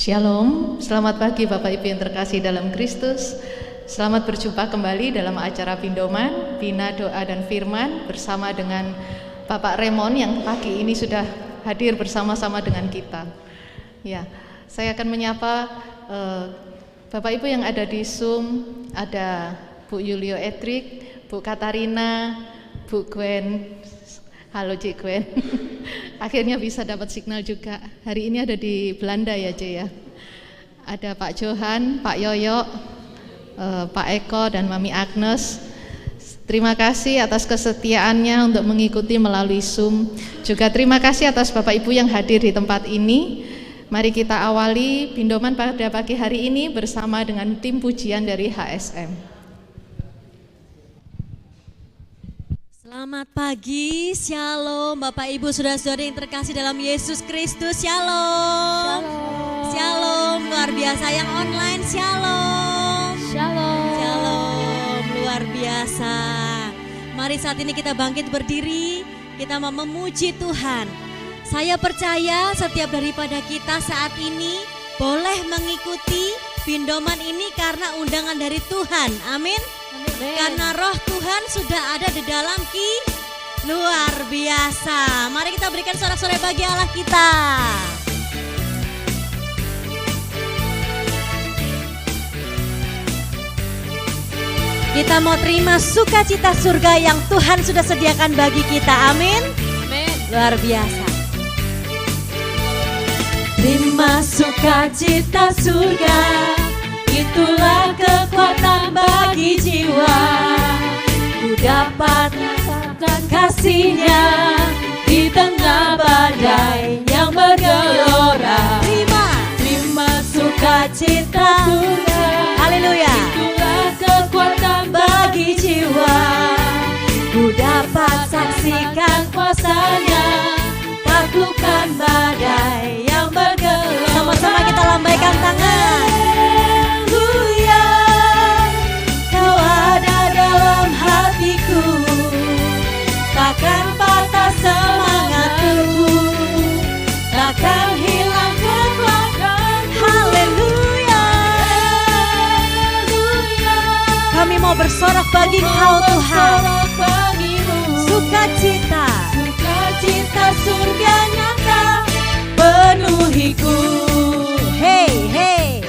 Shalom, selamat pagi Bapak Ibu yang terkasih dalam Kristus. Selamat berjumpa kembali dalam acara Pindoman, Bina Doa dan Firman bersama dengan Bapak Raymond yang pagi ini sudah hadir bersama-sama dengan kita. Ya, saya akan menyapa Bapak Ibu yang ada di Zoom, ada Bu Yulio Edric, Bu Katarina, Bu Gwen. Halo Cik Gwen. Akhirnya bisa dapat signal juga. Hari ini ada di Belanda ya Cik ya. Ada Pak Johan, Pak Yoyo, Pak Eko dan Mami Agnes. Terima kasih atas kesetiaannya untuk mengikuti melalui Zoom. Juga terima kasih atas Bapak Ibu yang hadir di tempat ini. Mari kita awali Pindoman pada pagi hari ini bersama dengan tim pujian dari HSM. Selamat pagi, Shalom Bapak Ibu Saudara-saudari yang terkasih dalam Yesus Kristus, Shalom. Shalom, luar biasa yang online, Shalom. Shalom, luar biasa. Mari saat ini kita bangkit berdiri, kita mau memuji Tuhan. Saya percaya setiap daripada kita saat ini boleh mengikuti Pindoman ini karena undangan dari Tuhan, amin. Karena roh Tuhan sudah ada di dalam luar biasa. Mari kita berikan sorak-sorai bagi Allah kita. Kita mau terima sukacita surga yang Tuhan sudah sediakan bagi kita, amin. Luar biasa. Terima sukacita surga, itulah kekuatan bagi jiwa. Ku dapat rasakan kasih-Nya di tengah badai yang bergelora. Terima sukacita surga, haleluya. Itulah kekuatan bagi jiwa. Ku dapat saksikan kuasa-Nya, taklukkan badai yang bergelora. Sama-sama kita lambaikan tangan. Haleluya, Kau ada dalam hatiku, takkan patah semangatku, takkan hilang kekuatan. Haleluya, kami mau bersorak bagi Kau Tuhan. Sukacita surga nyata penuhiku. Hey.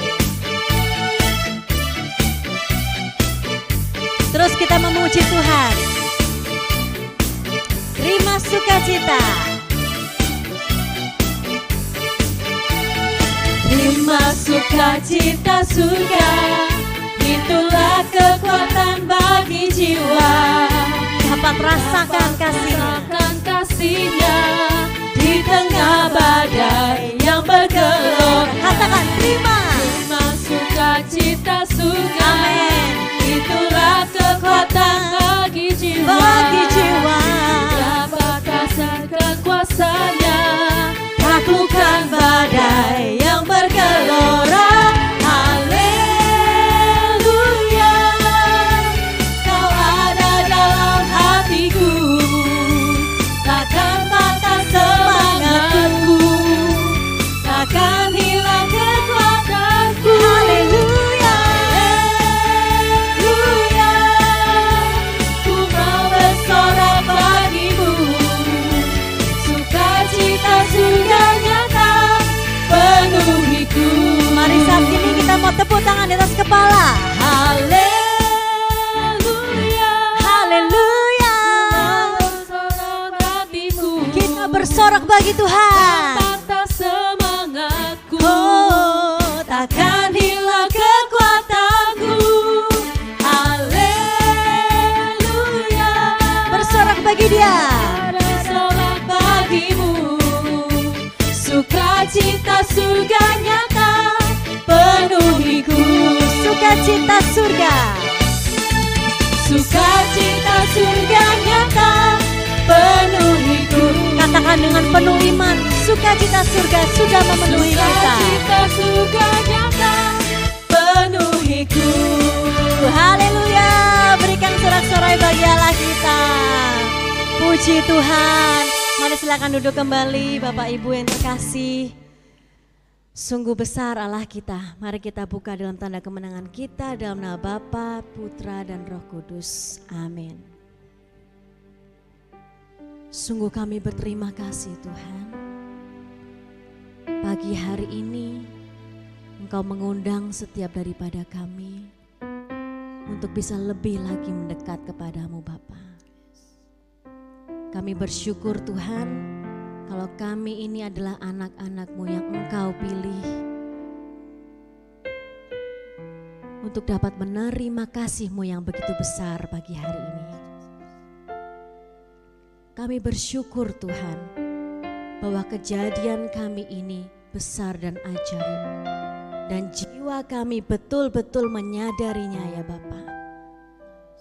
Terus kita memuji Tuhan. Terima sukacita. Terima sukacita surga, itulah kekuatan bagi jiwa. Dapat rasakan kasih-Nya di tengah badai yang bergelora. Katakan terima sukacita surga, amin. Itulah kekuatan bagi jiwa. Dapat rasakan kuasa-Nya, taklukkan badai yang bergelora. Haleluya, Kau ada dalam hatiku, takkan patah semangatku, takkan hilang kekuatanku. Haleluya, ku mau bersorak bagimu. Sukacita surga nyata penuhiku. Mari saat ini kita mau tepuk tangan di atas kepala. Haleluya, kita bersorak bagi Tuhan. Patah semangatku, oh, takkan hilang kekuatanku. Haleluya, bersorak bagi Dia. Bersorak bagimu. Sukacita surga nyata penuhiku. Sukacita surga, sukacita surga nyata penuhiku. Katakan dengan penuh iman, sukacita surga sudah memenuhi kita. Sukacita surga nyata penuhiku. Haleluya, berikan sorak-sorai bagi Allah kita. Puji Tuhan. Mari silakan duduk kembali Bapak Ibu yang terkasih. Sungguh besar Allah kita. Mari kita buka dalam tanda kemenangan kita dalam nama Bapa, Putra dan Roh Kudus. Amin. Sungguh kami berterima kasih Tuhan. Pagi hari ini Engkau mengundang setiap daripada kami untuk bisa lebih lagi mendekat kepadamu Bapa. Kami bersyukur Tuhan kalau kami ini adalah anak-anak-Mu yang Engkau pilih untuk dapat menerima kasih-Mu yang begitu besar pagi hari ini. Kami bersyukur Tuhan bahwa kejadian kami ini besar dan ajaib. Dan jiwa kami betul-betul menyadarinya ya Bapa,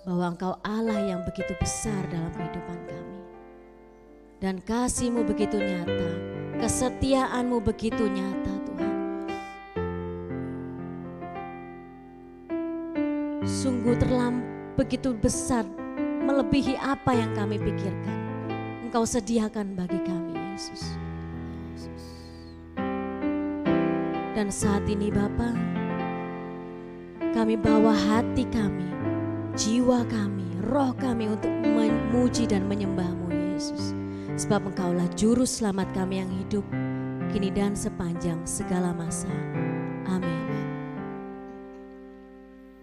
bahwa Engkau Allah yang begitu besar dalam kehidupan kami. Dan kasih-Mu begitu nyata, kesetiaan-Mu begitu nyata Tuhan. Sungguh begitu besar, melebihi apa yang kami pikirkan. Engkau sediakan bagi kami Yesus. Dan saat ini Bapa, kami bawa hati kami, jiwa kami, roh kami untuk memuji dan menyembah-Mu Yesus. Sebab Engkaulah juru selamat kami yang hidup, kini dan sepanjang segala masa. Amin.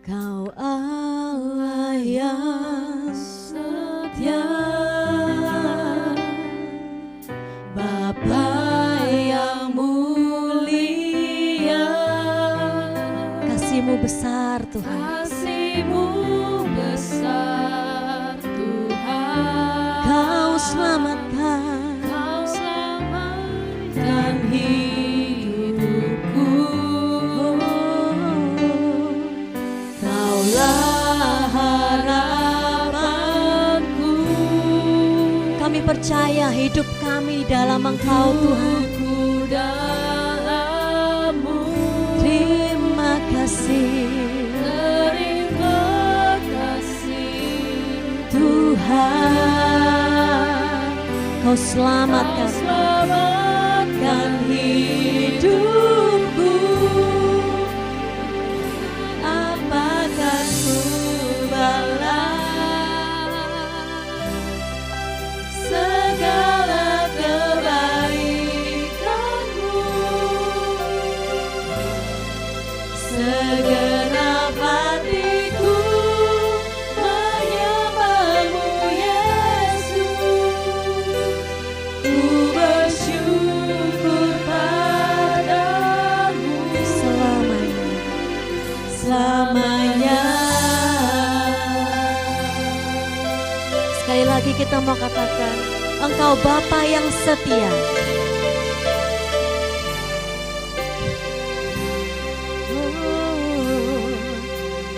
Kau Allah yang setia, Bapa yang mulia. Kasih-Mu besar Tuhan. Kasih-Mu besar Tuhan. Kau selamatkan hidupku. Kaulah harapanku. Kami percaya hidup kami dalam Engkau Tuhan. Terima kasih. Terima kasih Tuhan. Kau selamatkan hidupku. Apakah ku balas segala kebaikan-Mu? Segenap hatiku menyembah-Mu Yesus. Ku bersyukur padamu selamanya. Sekali lagi kita mau katakan, Engkau Bapa yang setia.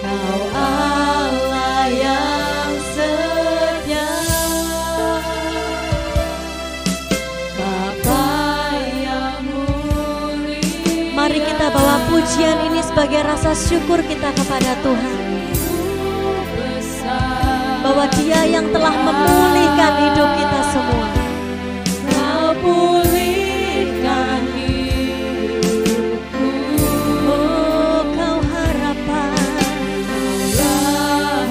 Kau Allah yang setia, Bapa yang mulia. Mari kita bawa pujian ini sebagai rasa syukur kita kepada Tuhan, bahwa Dia yang telah memulihkan hidup kita semua. Kau pulihkan hidupku. Oh, Kau harapan. Kaulah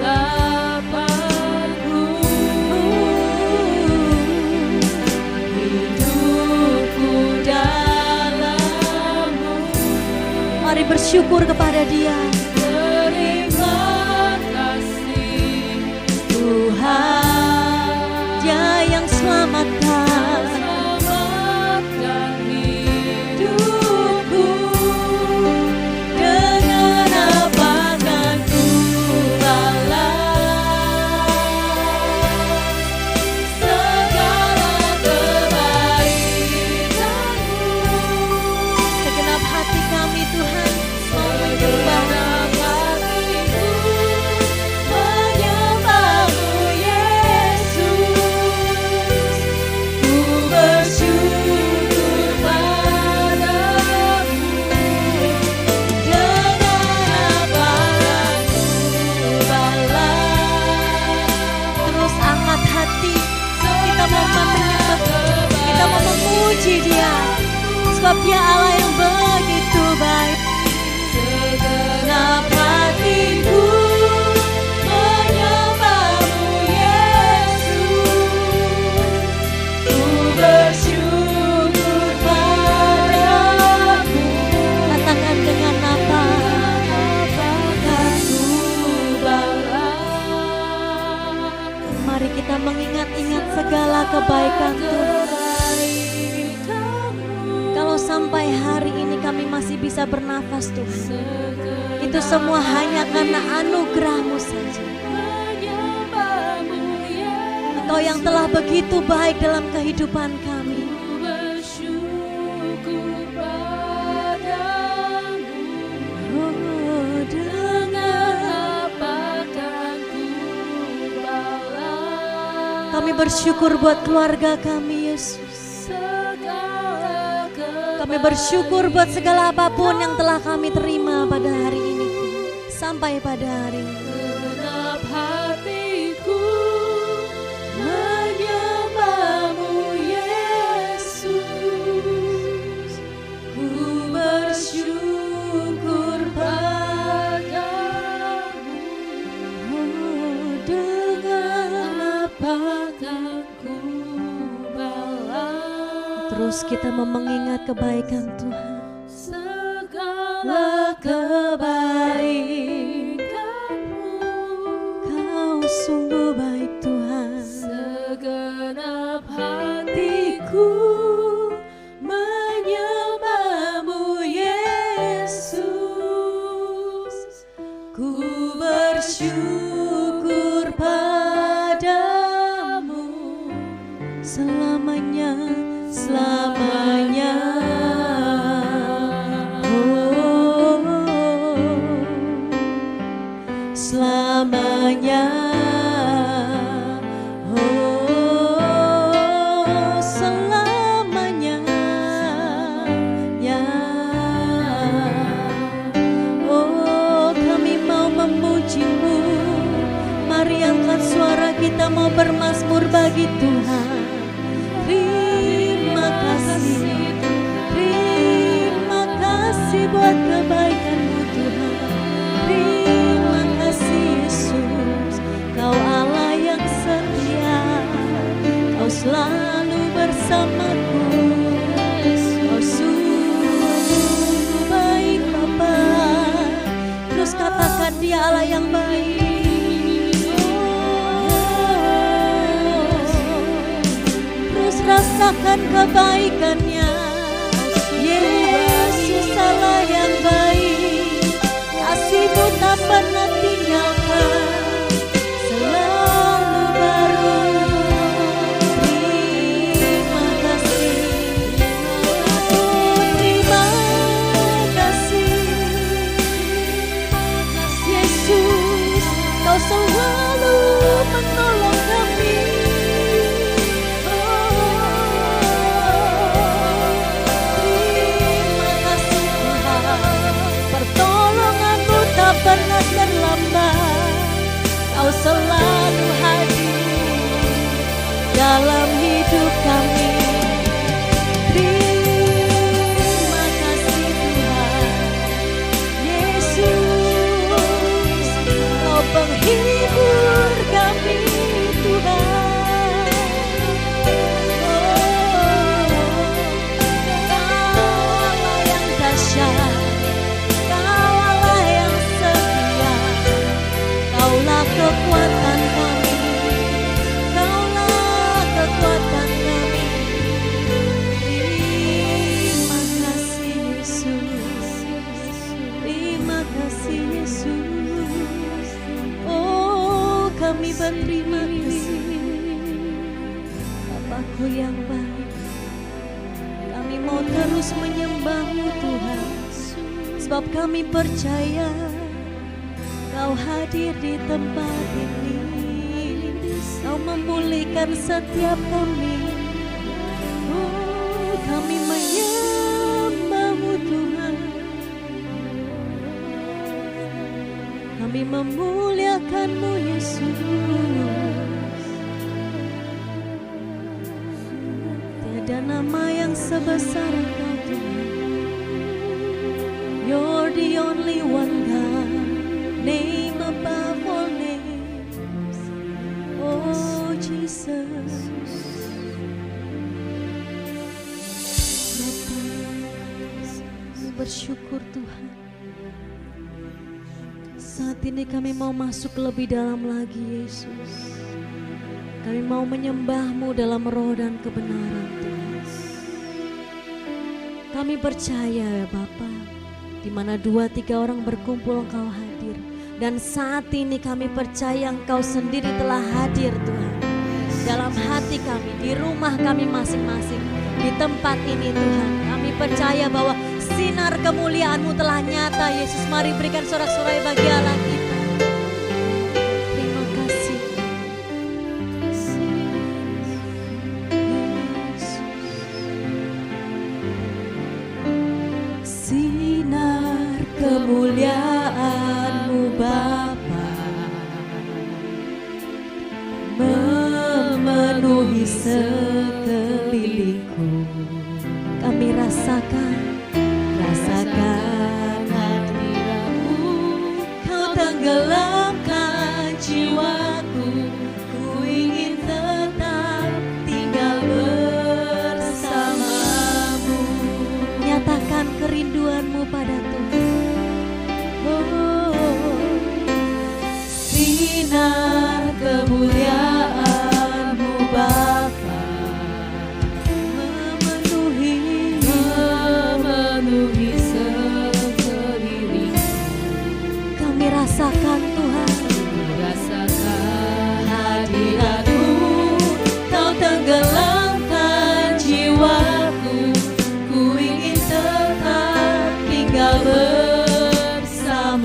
harapanku. Hidupku dalam-Mu. Mari bersyukur kepada Dia. Terima kasih Tuhan. Dia yang selamatkan. Selamatkan hidupku. Dengan apa akan ku balas segala kebaikan-Mu? Segenap hati kami Tuhan mau menyembah. Segenap hatiku menyembah-Mu Yesus. Ku bersyukur padamu. Dengan apa ku balas Terus angkat hati, kita mau menyembah, kita mau memuji Dia, sebab Dia Allah yang segala kebaikan Tuhan. Kalau sampai hari ini kami masih bisa bernafas Tuhan, itu semua hanya karena anugerah-Mu saja. Engkau yang telah begitu baik dalam kehidupan kami. Kami bersyukur buat keluarga kami, Yesus. Kami bersyukur buat segala apapun yang telah kami terima pada hari ini, sampai pada hari ini. Genap hatiku menyembah-Mu, Yesus. Ku bersyukur padamu. Dengan apa kan ku balas? Terus kita mau mengingat kebaikan Tuhan. Segala kebaikan-Mu, Kau sungguh baik Tuhan. segenap hatiku menyembah-Mu, Yesus. Ku bersyukur padamu Selamanya, selamanya. Selamanya, selamanya, ya. Kami mau memuji-Mu. Mari angkat suara kita mau bermazmur bagi Tuhan. Terima kasih, terima kasih buat kebaikan-Mu Tuhan. Terima kasih Yesus, Kau Allah yang setia, Kau selalu bersamaku. Kau sungguh baik Bapa. Terus katakan Dia Allah yang baik. Terus rasakan kebaikannya. Yesus Allah yang baik, kasih-Mu tak pernah tinggalkan, selalu baru. Terima kasih, terima kasih, Yesus, Kau selalu menolong kami. Terima kasih Tuhan, pertolongan-Mu tak pernah terlambat. Kau selalu hadir dalam hidup kami. Terima kasih Tuhan, Yesus, Kau penghibur kami Tuhan. Kau Allah yang dahsyat, Kau Allah yang setia, Kaulah kekuatan kami, Kaulah kekuatan kami. Terima kasih Yesus, terima kasih Yesus. Oh, kami berterima kasih, Bapakku yang baik. Kami mau terus menyembah-Mu Tuhan, sebab kami percaya Kau hadir di tempat ini. Kau memulihkan setiap kami. Oh, kami menyembah-Mu Tuhan. Kami memuliakan-Mu Yesus. Tiada nama yang sebesar Engkau Tuhan. You're the only one God, name above all names. Oh Jesus. Bapa, kami bersyukur Tuhan. Saat ini kami mau masuk lebih dalam lagi Yesus. Kami mau menyembah-Mu dalam roh dan kebenaran Tuhan. Kami percaya ya Bapa, di mana 2-3 orang berkumpul Engkau hadir. Dan saat ini kami percaya Engkau sendiri telah hadir Tuhan. Dalam hati kami, di rumah kami masing-masing, di tempat ini Tuhan. Kami percaya bahwa sinar kemuliaan-Mu telah nyata Yesus. Mari berikan sorak-sorai bagi Allah kita. Terima kasih. Sinar kemuliaan-Mu Bapa memenuhi sekelilingku. Kami rasakan hadirat-Mu, Kau tenggelamkan jiwaku. Ku ingin tetap tinggal bersama-Mu. nyatakan kerinduan-Mu pada Tuhan. Sinar kemuliaan-Mu Bapa memenuhi sekelilingku. Kami rasakan Tuhan, Rasakan hadirat-Mu, Kau tenggelamkan jiwaku. Ku ingin tetap tinggal bersama-Mu.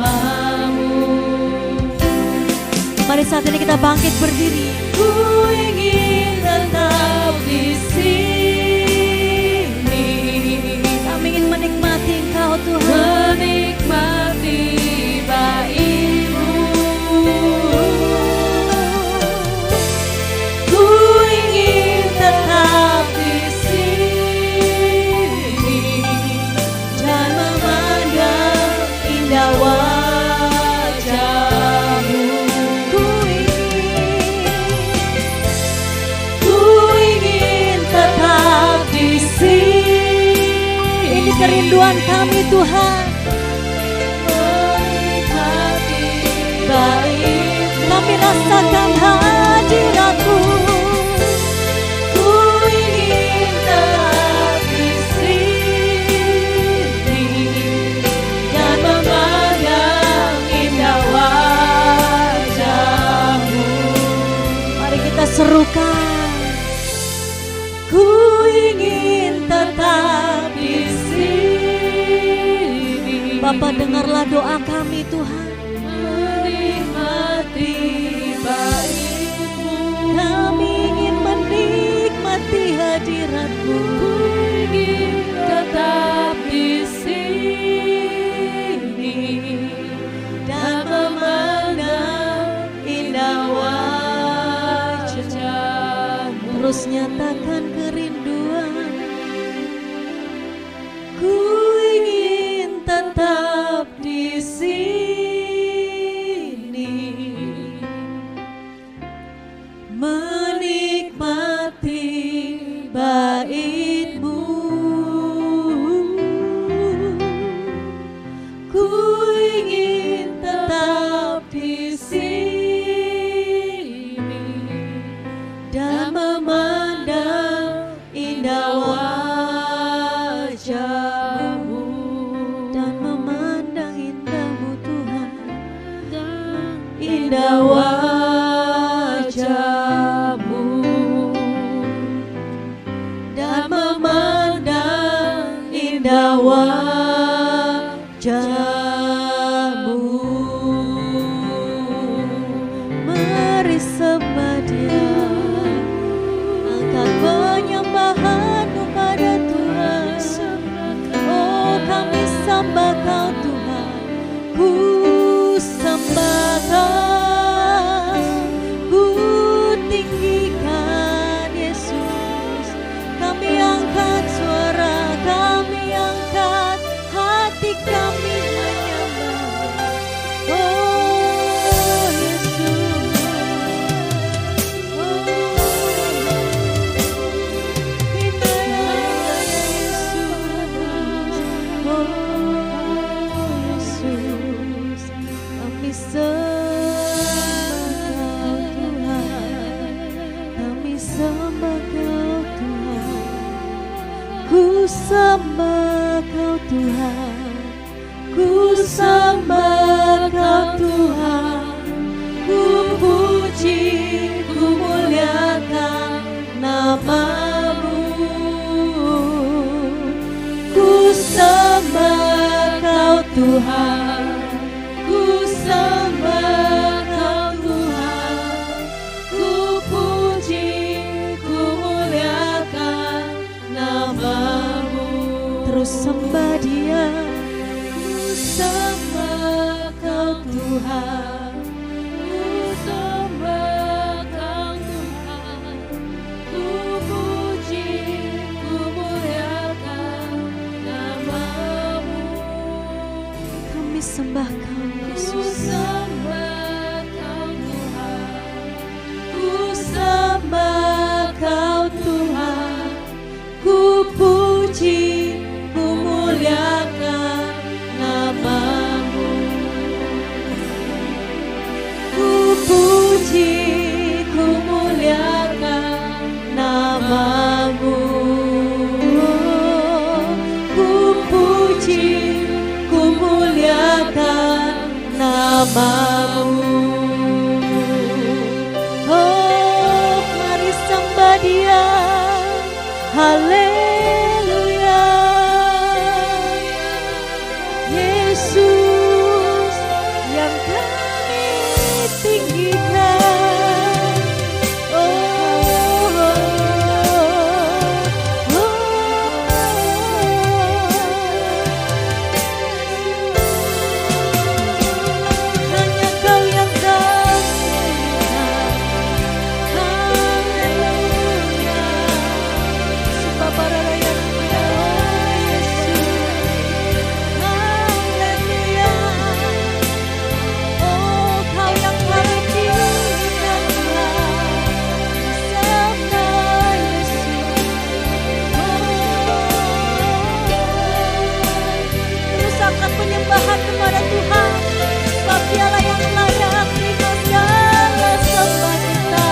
mari saat ini kita bangkit berdiri. Ku ingin tetap di sini, Kami ingin menikmati Engkau Tuhan. menikmati bait-Mu. Ku ingin tetap di sini dan memandang indah wajah-Mu. Ku ingin tetap di sini. Ini kerinduan kami Tuhan. Menikmati bait-Mu. Kami rasakan hadirat-Mu. Ku ingin tetap di sini dan memandang indah wajah-Mu. Mari kita serukan. Ku ingin tetap di sini. Bapa, dengarlah doa kami Tuhan. Menikmati bait-Mu. Kami ingin menikmati hadirat-Mu. Ku ingin tetap di sini dan memandang indah wajah-Mu. Terus nyatakan kerinduan. Ku ingin tetap di sini, menikmati bait-Mu. Ku ingin tetap di sini dan memandang Kau Tuhan, ku sembah Kau Tuhan, ku sembah Kau Tuhan, ku puji, ku muliakan nama-Mu. Ku sembah Kau Tuhan, ku sembah Kau Tuhan, ku puji, ku muliakan nama-Mu. Terus sembah Dia, ku sembah Kau Tuhan, ku sembah Kau Tuhan, ku puji, ku muliakan nama-Mu. Kami sembah Kau Yesus, sembah Kau Tuhan, ku sembah Kau Tuhan, ku puji, ku muliakan nama-Mu. Ku puji, ku muliakan nama-Mu. Ku puji, ku muliakan nama-Mu. Oh, mari sembah Dia. Haleluya. Yesus yang kami tinggikan. Hanya Kau yang kami tinggikan. Haleluya. Subabarayana, Yesus. Haleluya. Oh, Kau yang kami tinggikan, Tuhan. Sembah Yesus. Terus angkat penyembahan kepada Tuhan, sebab Dialah yang layak terima segala sembah kita.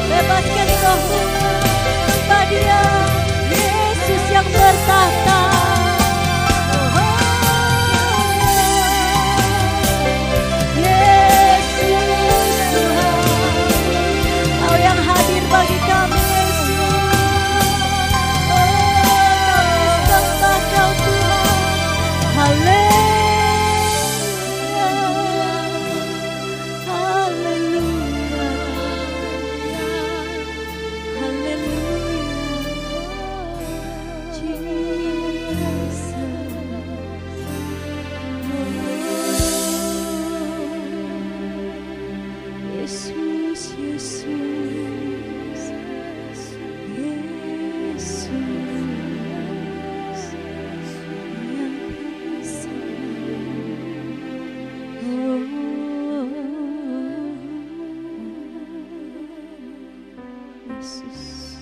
Bebaskan rohmu, sembah Dia, Yesus yang bertahta. Yesus Tuhan, Kau yang hadir bagi kami, Yesus. Kami sembah Kau Tuhan. Haleluya. Haleluya. Haleluya. Jesus. Yesus, Yesus. Yesus yang bisa. Yesus,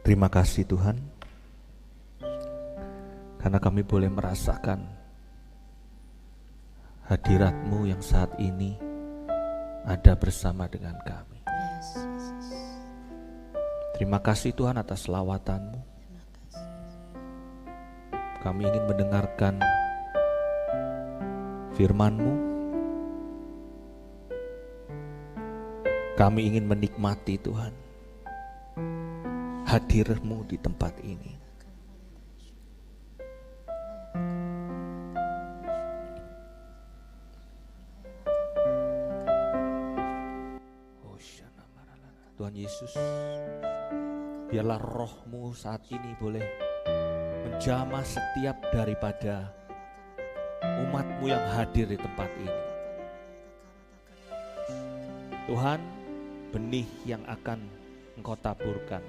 Terima kasih Tuhan, karena kami boleh merasakan hadirat-Mu yang saat ini ada bersama dengan kami. Terima kasih Tuhan atas lawatan-Mu. Kami ingin mendengarkan firman-Mu. Kami ingin menikmati Tuhan hadir-Mu di tempat ini. Tuhan Yesus, biarlah roh-Mu saat ini boleh menjamah setiap daripada umat-Mu yang hadir di tempat ini. Tuhan, benih yang akan Engkau taburkan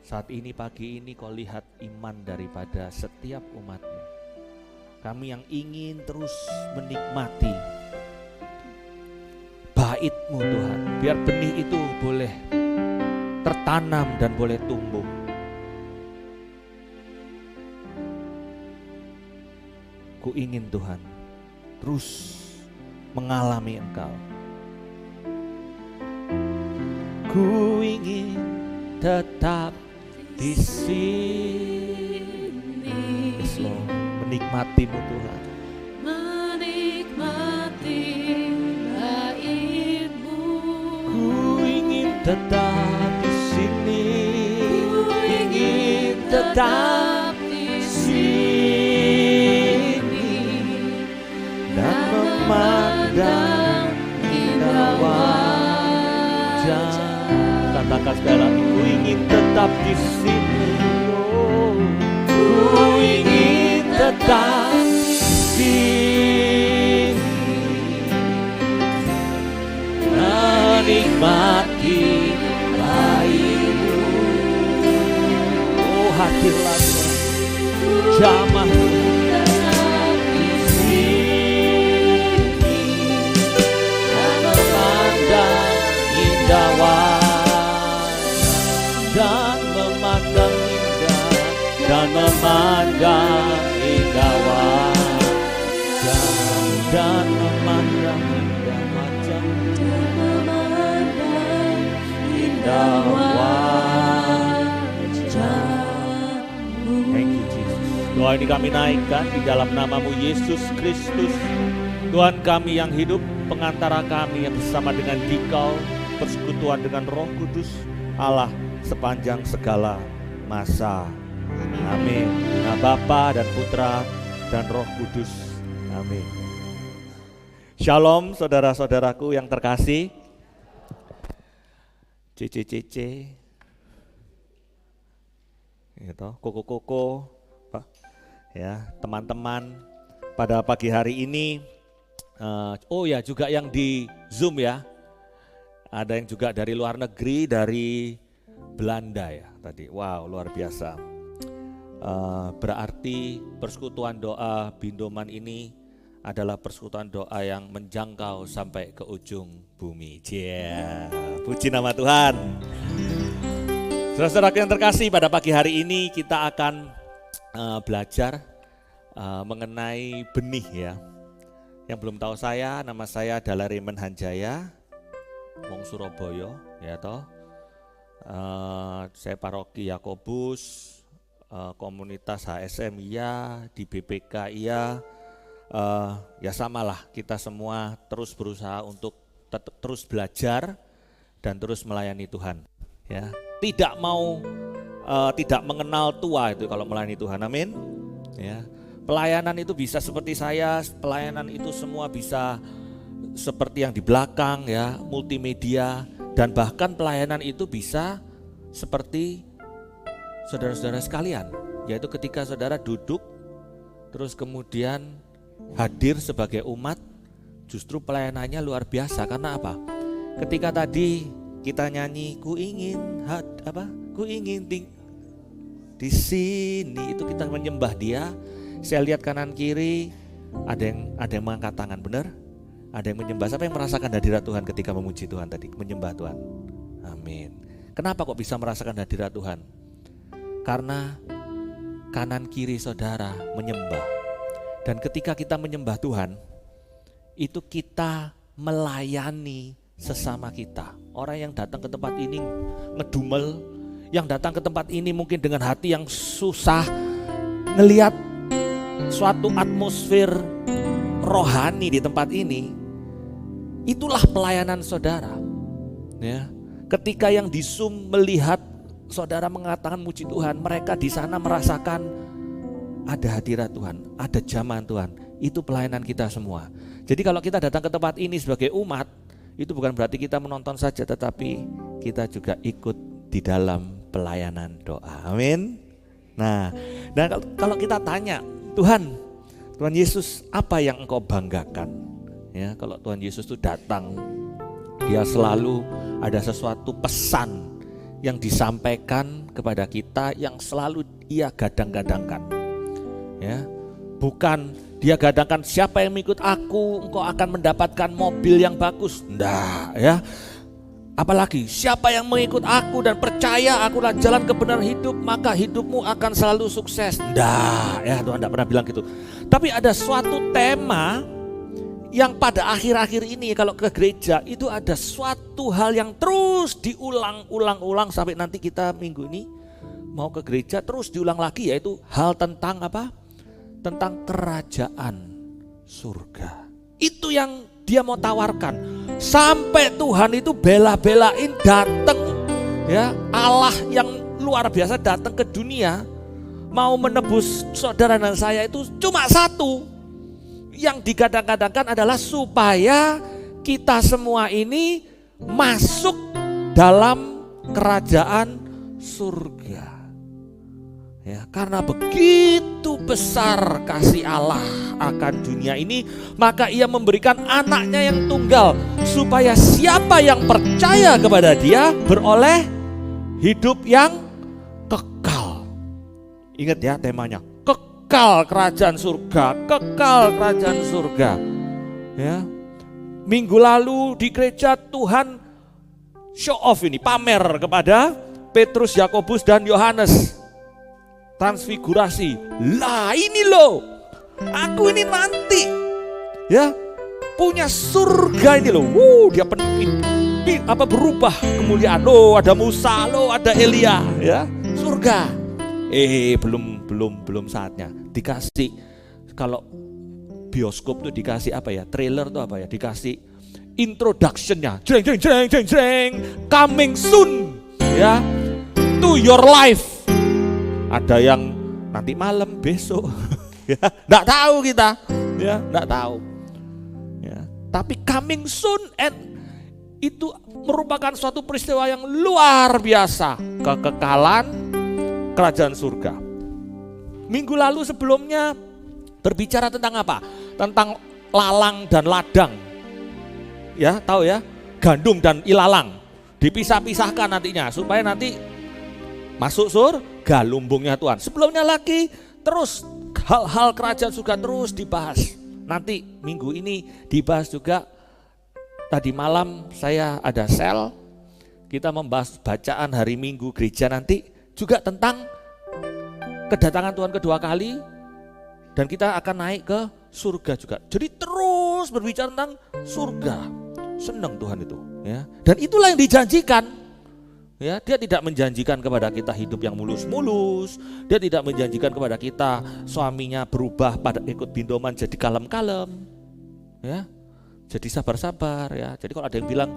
Saat ini pagi ini kau lihat iman daripada setiap umat-Mu. Kami yang ingin terus menikmati bait-Mu Tuhan. Biar benih itu boleh tertanam dan boleh tumbuh. Ku ingin Tuhan terus mengalami Engkau. Ku ingin tetap di sini. Yes, Lord. Menikmati-Mu Tuhan. Menikmati bait-Mu. Ku ingin tetap di sini. Ku ingin tetap di sini dan memandang indah wajah. Katakan sekali lagi, ku ingin tetap di sini. Oh, ku ingin tetap di sini, menikmati bait-Mu. Oh, hadirlah Tuhan, jamah di sini dan memandang indah wajah, dan memandang indah wajah, dan memandang indah wajah. Thank you Jesus. Doa ini kami naikkan di dalam nama-Mu Yesus Kristus, Tuhan kami yang hidup, pengantara kami yang bersama dengan Dikau, persekutuan dengan Roh Kudus Allah sepanjang segala masa. Amin. Nah, Bapa dan Putra dan Roh Kudus. Amin. Shalom saudara-saudaraku yang terkasih. Cece, gitu, koko, Pak, ya teman-teman pada pagi hari ini. Oh ya, juga yang di Zoom ya. Ada yang juga dari luar negeri, dari Belanda ya tadi. Wow, luar biasa. Berarti persekutuan doa Bindoman ini adalah persekutuan doa yang menjangkau sampai ke ujung bumi. Puji nama Tuhan. Saudara-saudara yang terkasih, pada pagi hari ini kita akan belajar mengenai benih ya. Yang belum tahu saya, nama saya adalah Raymond Hanjaya, wong Surabaya ya toh. Saya paroki Yakobus, komunitas HSM iya, di BPK iya. Ya samalah, kita semua terus berusaha untuk terus belajar dan terus melayani Tuhan ya. Tidak mengenal tua itu kalau melayani Tuhan. Amin ya. Pelayanan itu bisa seperti saya, pelayanan itu semua bisa seperti yang di belakang ya, multimedia, dan bahkan pelayanan itu bisa seperti saudara-saudara sekalian, yaitu ketika saudara duduk terus kemudian hadir sebagai umat, justru pelayanannya luar biasa. Karena apa? Ketika tadi kita nyanyi ku ingin di sini, itu kita menyembah Dia. Saya lihat kanan kiri ada yang mengangkat tangan, benar? Ada yang menyembah. Siapa yang merasakan hadirat Tuhan ketika memuji Tuhan tadi, menyembah Tuhan? Amin. Kenapa kok bisa merasakan hadirat Tuhan? Karena kanan kiri saudara menyembah. Dan ketika kita menyembah Tuhan, itu kita melayani sesama kita. Orang yang datang ke tempat ini ngedumel, yang datang ke tempat ini mungkin dengan hati yang susah, ngelihat suatu atmosfer rohani di tempat ini, itulah pelayanan saudara. Ya, ketika yang di Zoom melihat saudara mengatakan muji Tuhan, mereka di sana merasakan ada hadirat Tuhan, ada jamahan Tuhan. Itu pelayanan kita semua. Jadi kalau kita datang ke tempat ini sebagai umat, itu bukan berarti kita menonton saja, tetapi kita juga ikut di dalam pelayanan doa. Amin. Nah, dan kalau kita tanya, Tuhan Yesus, apa yang Engkau banggakan? Ya, kalau Tuhan Yesus itu datang, Dia selalu ada sesuatu pesan yang disampaikan kepada kita yang selalu ia gadang-gadangkan. Ya, bukan dia gadangkan siapa yang mengikut aku, engkau akan mendapatkan mobil yang bagus. Nggak, ya. Apalagi siapa yang mengikut aku dan percaya akulah jalan kebenaran hidup, maka hidupmu akan selalu sukses. Nggak, ya Tuhan tidak pernah bilang gitu. Tapi ada suatu tema yang pada akhir-akhir ini kalau ke gereja itu ada suatu hal yang terus diulang-ulang sampai nanti kita minggu ini mau ke gereja terus diulang lagi, yaitu hal tentang apa? Tentang kerajaan surga. Itu yang dia mau tawarkan. Sampai Tuhan itu bela-belain datang, ya, Allah yang luar biasa datang ke dunia mau menebus saudara dan saya itu cuma satu. Yang digadang-gadangkan adalah supaya kita semua ini masuk dalam kerajaan surga. Ya, karena begitu besar kasih Allah akan dunia ini, maka ia memberikan anaknya yang tunggal supaya siapa yang percaya kepada dia beroleh hidup yang kekal. Ingat ya temanya, kekal kerajaan surga, kekal kerajaan surga. Ya. Minggu lalu di gereja Tuhan show off ini, pamer kepada Petrus, Yakobus dan Yohanes. Transfigurasi. Lah ini loh, aku ini nanti ya punya surga ini loh. Dia berubah kemuliaan. Loh, ada Musa, loh ada Elia, ya. Surga. Belum saatnya. Dikasih, kalau bioskop tuh dikasih apa ya? Trailer tuh apa ya? Dikasih introduction-nya. Jreng, coming soon, ya. To your life. Ada yang nanti malam, besok, ya, nggak tahu kita, ya, nggak tahu. Ya, tapi coming soon, and itu merupakan suatu peristiwa yang luar biasa, kekekalan kerajaan surga. Minggu lalu sebelumnya berbicara tentang apa? Tentang lalang dan ladang, ya, tahu ya, gandum dan ilalang dipisah-pisahkan nantinya supaya nanti masuk surga lumbungnya Tuhan. Sebelumnya lagi terus hal-hal kerajaan surga terus dibahas. Nanti minggu ini dibahas juga. Tadi malam saya ada sel, kita membahas bacaan hari Minggu gereja nanti juga tentang kedatangan Tuhan kedua kali, dan kita akan naik ke surga juga. Jadi terus berbicara tentang surga. Senang Tuhan itu, ya. Dan itulah yang dijanjikan. Ya, dia tidak menjanjikan kepada kita hidup yang mulus-mulus. Dia tidak menjanjikan kepada kita suaminya berubah pada ikut bindoman jadi kalem-kalem, ya, jadi sabar-sabar, ya. Jadi kalau ada yang bilang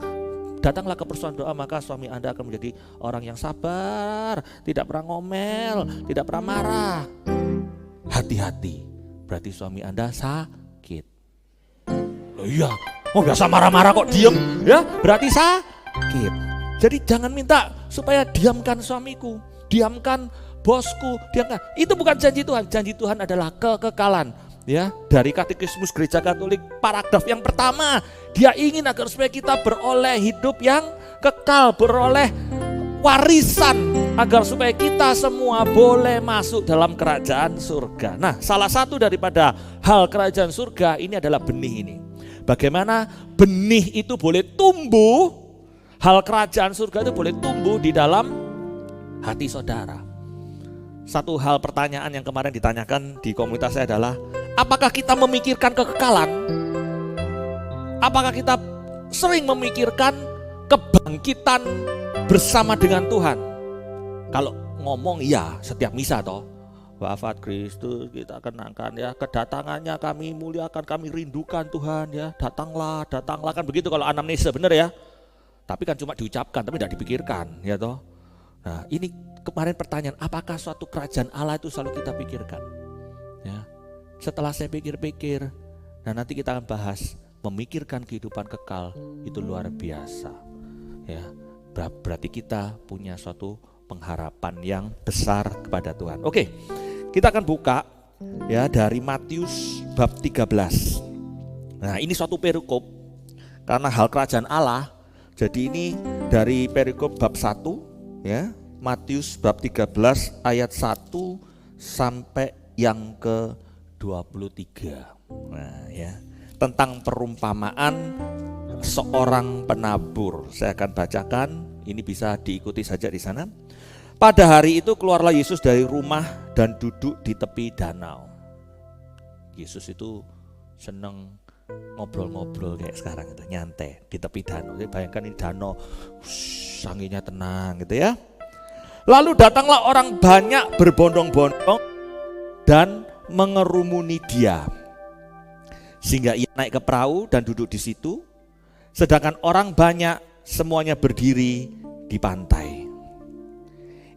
datanglah ke persoalan doa, maka suami Anda akan menjadi orang yang sabar, tidak pernah ngomel, tidak pernah marah. Hati-hati, berarti suami Anda sakit. Loh iya, biasa marah-marah kok diem, ya, berarti sakit. Jadi jangan minta supaya diamkan suamiku, diamkan bosku, diamkan. Itu bukan janji Tuhan. Janji Tuhan adalah kekekalan. Ya, dari Katekismus Gereja Katolik paragraf yang pertama, dia ingin agar supaya kita beroleh hidup yang kekal, beroleh warisan, agar supaya kita semua boleh masuk dalam kerajaan surga. Nah, salah satu daripada hal kerajaan surga ini adalah benih ini. Bagaimana benih itu boleh tumbuh? Hal kerajaan surga itu boleh tumbuh di dalam hati saudara. Satu hal pertanyaan yang kemarin ditanyakan di komunitas saya adalah, apakah kita memikirkan kekekalan? Apakah kita sering memikirkan kebangkitan bersama dengan Tuhan? Kalau ngomong ya setiap misa toh, wafat Kristus kita kenangkan, ya, kedatangannya kami muliakan, kami rindukan Tuhan, ya, datanglah kan begitu kalau anamnesa, benar ya. Tapi kan cuma diucapkan, tapi tidak dipikirkan, ya toh. Nah, ini kemarin pertanyaan, apakah suatu kerajaan Allah itu selalu kita pikirkan? Ya, setelah saya pikir-pikir, nah nanti kita akan bahas memikirkan kehidupan kekal itu luar biasa. Ya, berarti kita punya suatu pengharapan yang besar kepada Tuhan. Oke, kita akan buka ya dari Matius bab 13. Nah, ini suatu perikop karena hal kerajaan Allah. Jadi ini dari perikop bab 1 ya. Matius bab 13 ayat 1 sampai yang ke-23. Nah, ya. Tentang perumpamaan seorang penabur. Saya akan bacakan, ini bisa diikuti saja di sana. Pada hari itu keluarlah Yesus dari rumah dan duduk di tepi danau. Yesus itu seneng ngobrol-ngobrol kayak sekarang itu, nyantai di tepi danau. Jadi bayangkan ini danau, anginnya tenang gitu ya. Lalu datanglah orang banyak berbondong-bondong dan mengerumuni dia, sehingga ia naik ke perahu dan duduk di situ, sedangkan orang banyak semuanya berdiri di pantai.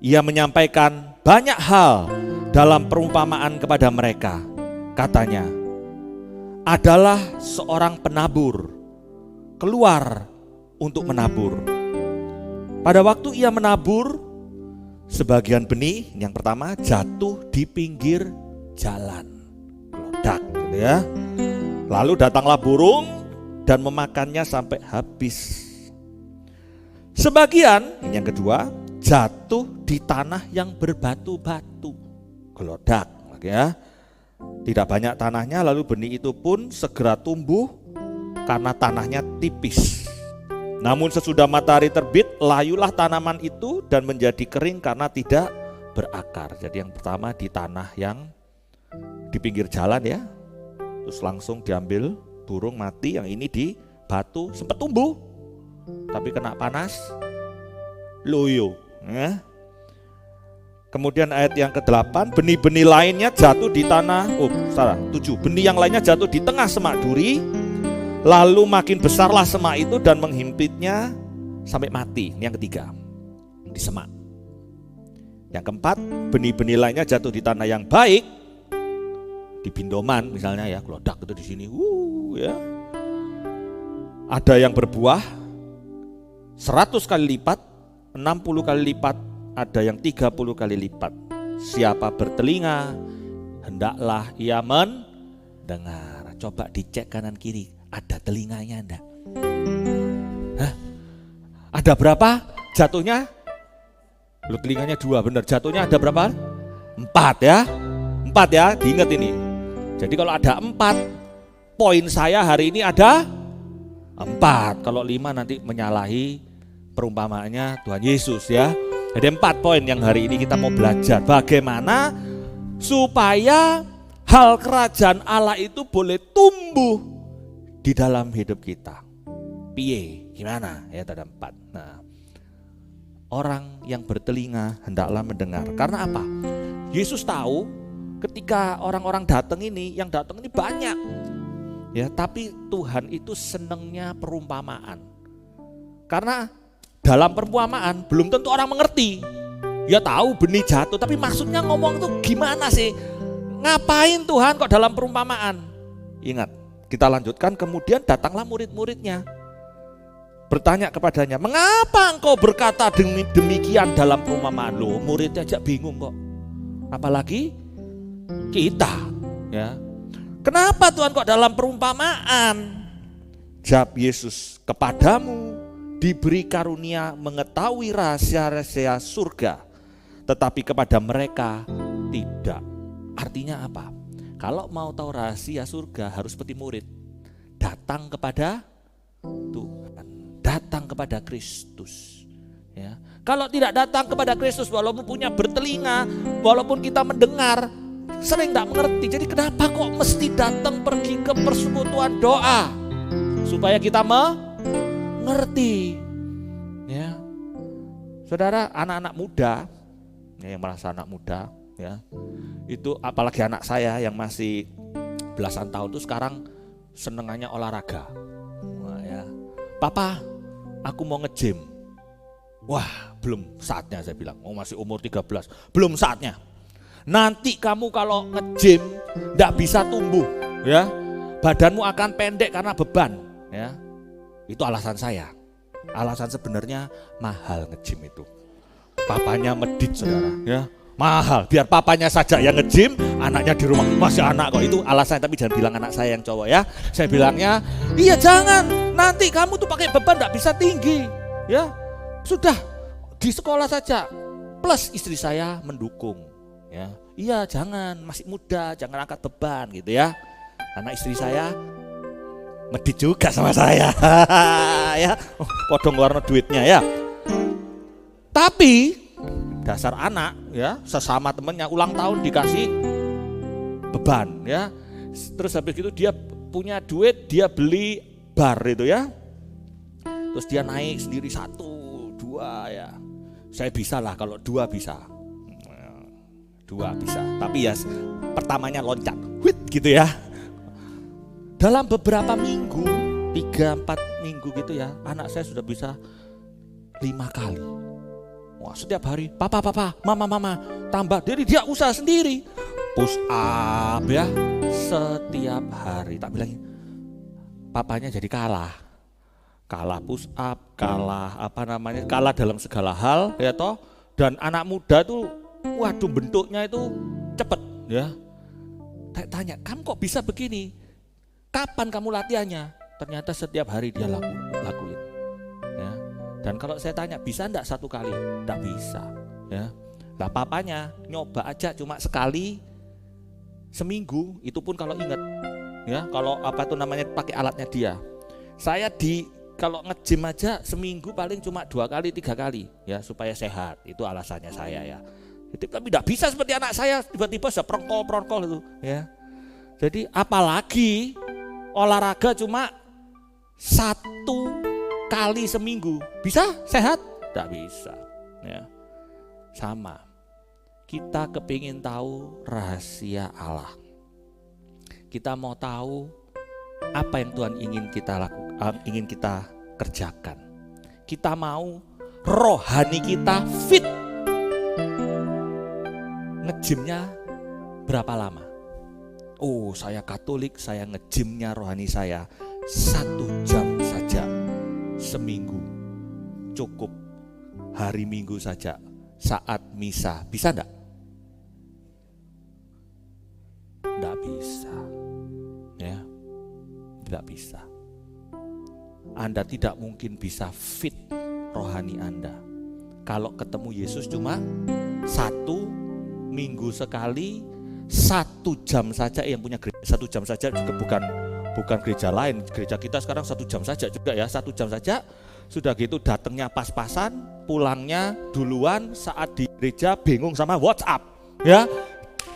Ia menyampaikan banyak hal dalam perumpamaan kepada mereka. Katanya, adalah seorang penabur keluar untuk menabur. Pada waktu ia menabur, sebagian benih yang pertama jatuh di pinggir jalan, meledak gitu ya. Lalu datanglah burung dan memakannya sampai habis. Sebagian yang kedua jatuh di tanah yang berbatu-batu, geledak ya. Tidak banyak tanahnya, lalu benih itu pun segera tumbuh karena tanahnya tipis. Namun sesudah matahari terbit, layulah tanaman itu dan menjadi kering karena tidak berakar. Jadi yang pertama di tanah yang di pinggir jalan ya, terus langsung diambil burung mati. Yang ini di batu, sempat tumbuh tapi kena panas, loyo ya. Kemudian ayat yang ke-8, benih-benih lainnya jatuh di tanah, 7, benih yang lainnya jatuh di tengah semak duri, lalu makin besarlah semak itu dan menghimpitnya sampai mati. Ini yang ketiga, di semak. Yang keempat, benih-benih lainnya jatuh di tanah yang baik, di pindoman misalnya ya, geledak itu di sini, ya. Ada yang berbuah 100 kali lipat, 60 kali lipat, ada yang 30 kali lipat. Siapa bertelinga, hendaklah ia mendengar. Coba dicek kanan kiri, ada telinganya enggak? Hah? Ada berapa jatuhnya? Lu telinganya 2, benar. Jatuhnya ada berapa? 4 ya. 4 ya, diingat ini. Jadi kalau ada 4, poin saya hari ini ada 4. Kalau 5 nanti menyalahi perumpamaannya Tuhan Yesus ya. Jadi 4 poin yang hari ini kita mau belajar. Bagaimana supaya hal kerajaan Allah itu boleh tumbuh di dalam hidup kita. Piye? Gimana? Ya ada 4. Nah, orang yang bertelinga hendaklah mendengar. Karena apa? Yesus tahu ketika orang-orang datang ini, yang datang ini banyak. Ya, tapi Tuhan itu senangnya perumpamaan. Karena dalam perumpamaan belum tentu orang mengerti. Ya tahu benih jatuh, tapi maksudnya ngomong itu gimana sih? Ngapain Tuhan kok dalam perumpamaan? Ingat, kita lanjutkan. Kemudian datanglah murid-muridnya, bertanya kepadanya, mengapa engkau berkata demikian dalam perumpamaan? Loh, muridnya aja bingung kok, apalagi kita ya. Kenapa Tuhan kok dalam perumpamaan? Jawab Yesus, kepadamu diberi karunia mengetahui rahasia-rahasia surga, tetapi kepada mereka tidak. Artinya apa? Kalau mau tahu rahasia surga harus seperti murid, datang kepada Tuhan, datang kepada Kristus ya. Kalau tidak datang kepada Kristus, walaupun punya bertelinga, walaupun kita mendengar, sering tidak mengerti. Jadi kenapa kok mesti datang pergi ke persekutuan doa supaya kita mengerti ya. Saudara, anak-anak muda ya, yang merasa anak muda ya, itu apalagi anak saya yang masih belasan tahun itu sekarang senengannya olahraga. Wah, ya. Papa, aku mau nge-gym. Wah, belum saatnya saya bilang. Oh, masih umur 13, belum saatnya. Nanti kamu kalau nge-gym enggak bisa tumbuh ya. Badanmu akan pendek karena beban ya. Itu alasan saya. Alasan sebenarnya mahal nge-gym itu. Papanya medit saudara ya. Mahal, biar papanya saja yang nge-gym, anaknya di rumah, masih anak kok. Itu alasannya, tapi jangan bilang anak saya yang cowok ya. Saya bilangnya, iya jangan, nanti kamu tuh pakai beban enggak bisa tinggi ya. Sudah, di sekolah saja, plus istri saya mendukung. Ya, iya jangan, masih muda, jangan angkat beban gitu ya. Karena istri saya medit juga sama saya, ya, podong warna duitnya ya. Tapi dasar anak ya, sesama temennya ulang tahun dikasih beban ya. Terus habis itu dia punya duit, dia beli bar itu ya. Terus dia naik sendiri 1, 2 ya. Saya bisa lah kalau 2 bisa. 2 bisa. Tapi ya pertamanya loncat, wit gitu ya. Dalam beberapa minggu, 3-4 minggu gitu ya, anak saya sudah bisa 5 kali. Wah, setiap hari, papa, mama, tambah. Jadi dia usaha sendiri, push up ya, setiap hari. Tak bilangin, papanya jadi kalah push up, kalah dalam segala hal ya toh. Dan anak muda tuh, waduh bentuknya itu cepet ya. Tanya, kamu kok bisa begini? Kapan kamu latihannya? Ternyata setiap hari dia lakuin. Ya. Dan kalau saya tanya, bisa enggak 1 kali? Enggak bisa. Ya. Lah papanya nyoba aja cuma sekali seminggu, itu pun kalau ingat. Ya, kalau pakai alatnya dia. Saya kalau nge-gym aja seminggu paling cuma 2 kali, 3 kali ya, supaya sehat. Itu alasannya saya ya. Tapi enggak bisa seperti anak saya tiba-tiba seprongkol itu ya. Jadi apalagi olahraga cuma 1 kali seminggu, bisa sehat? Tidak bisa ya. Sama, kita kepingin tahu rahasia Allah. Kita mau tahu apa yang Tuhan ingin kita kerjakan. Kita mau rohani kita fit. Nge-gymnya berapa lama? Oh, saya Katolik, saya nge-gymnya rohani saya 1 jam saja seminggu. Cukup hari Minggu saja saat misa. Bisa enggak? Enggak bisa. Ya. Enggak bisa. Anda tidak mungkin bisa fit rohani Anda kalau ketemu Yesus cuma 1 minggu sekali, 1 jam saja. Yang punya gereja 1 jam saja juga bukan gereja lain. Gereja kita sekarang 1 jam saja juga ya, 1 jam saja. Sudah gitu datangnya pas-pasan, pulangnya duluan, saat di gereja bingung sama WhatsApp. Ya,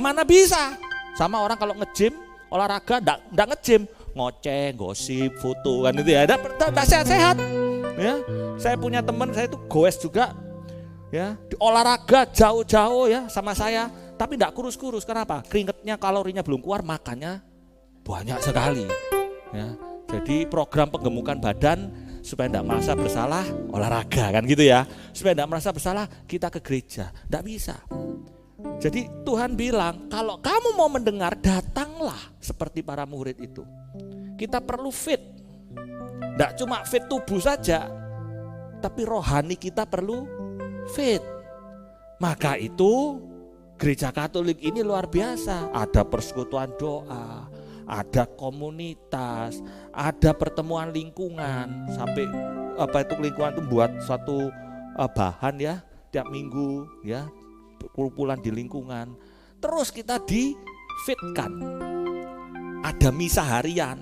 mana bisa? Sama orang kalau nge-gym, olahraga enggak nge-gym, ngoceh, gosip, foto kan itu ya. Enggak sehat-sehat. Ya, saya punya teman, saya itu goes juga. Ya, di olahraga jauh-jauh ya sama saya, tapi enggak kurus-kurus. Kenapa? Keringetnya, kalorinya belum keluar, makannya banyak sekali. Ya, jadi program penggemukan badan supaya enggak merasa bersalah, olahraga kan gitu ya. Supaya enggak merasa bersalah, kita ke gereja. Enggak bisa. Jadi Tuhan bilang, kalau kamu mau mendengar, datanglah seperti para murid itu. Kita perlu fit. Enggak cuma fit tubuh saja, tapi rohani kita perlu fit. Maka itu gereja Katolik ini luar biasa. Ada persekutuan doa, ada komunitas, ada pertemuan lingkungan. Sampai lingkungan itu buat suatu bahan ya, tiap minggu ya, kumpulan di lingkungan. Terus kita di-fitkan. Ada misa harian,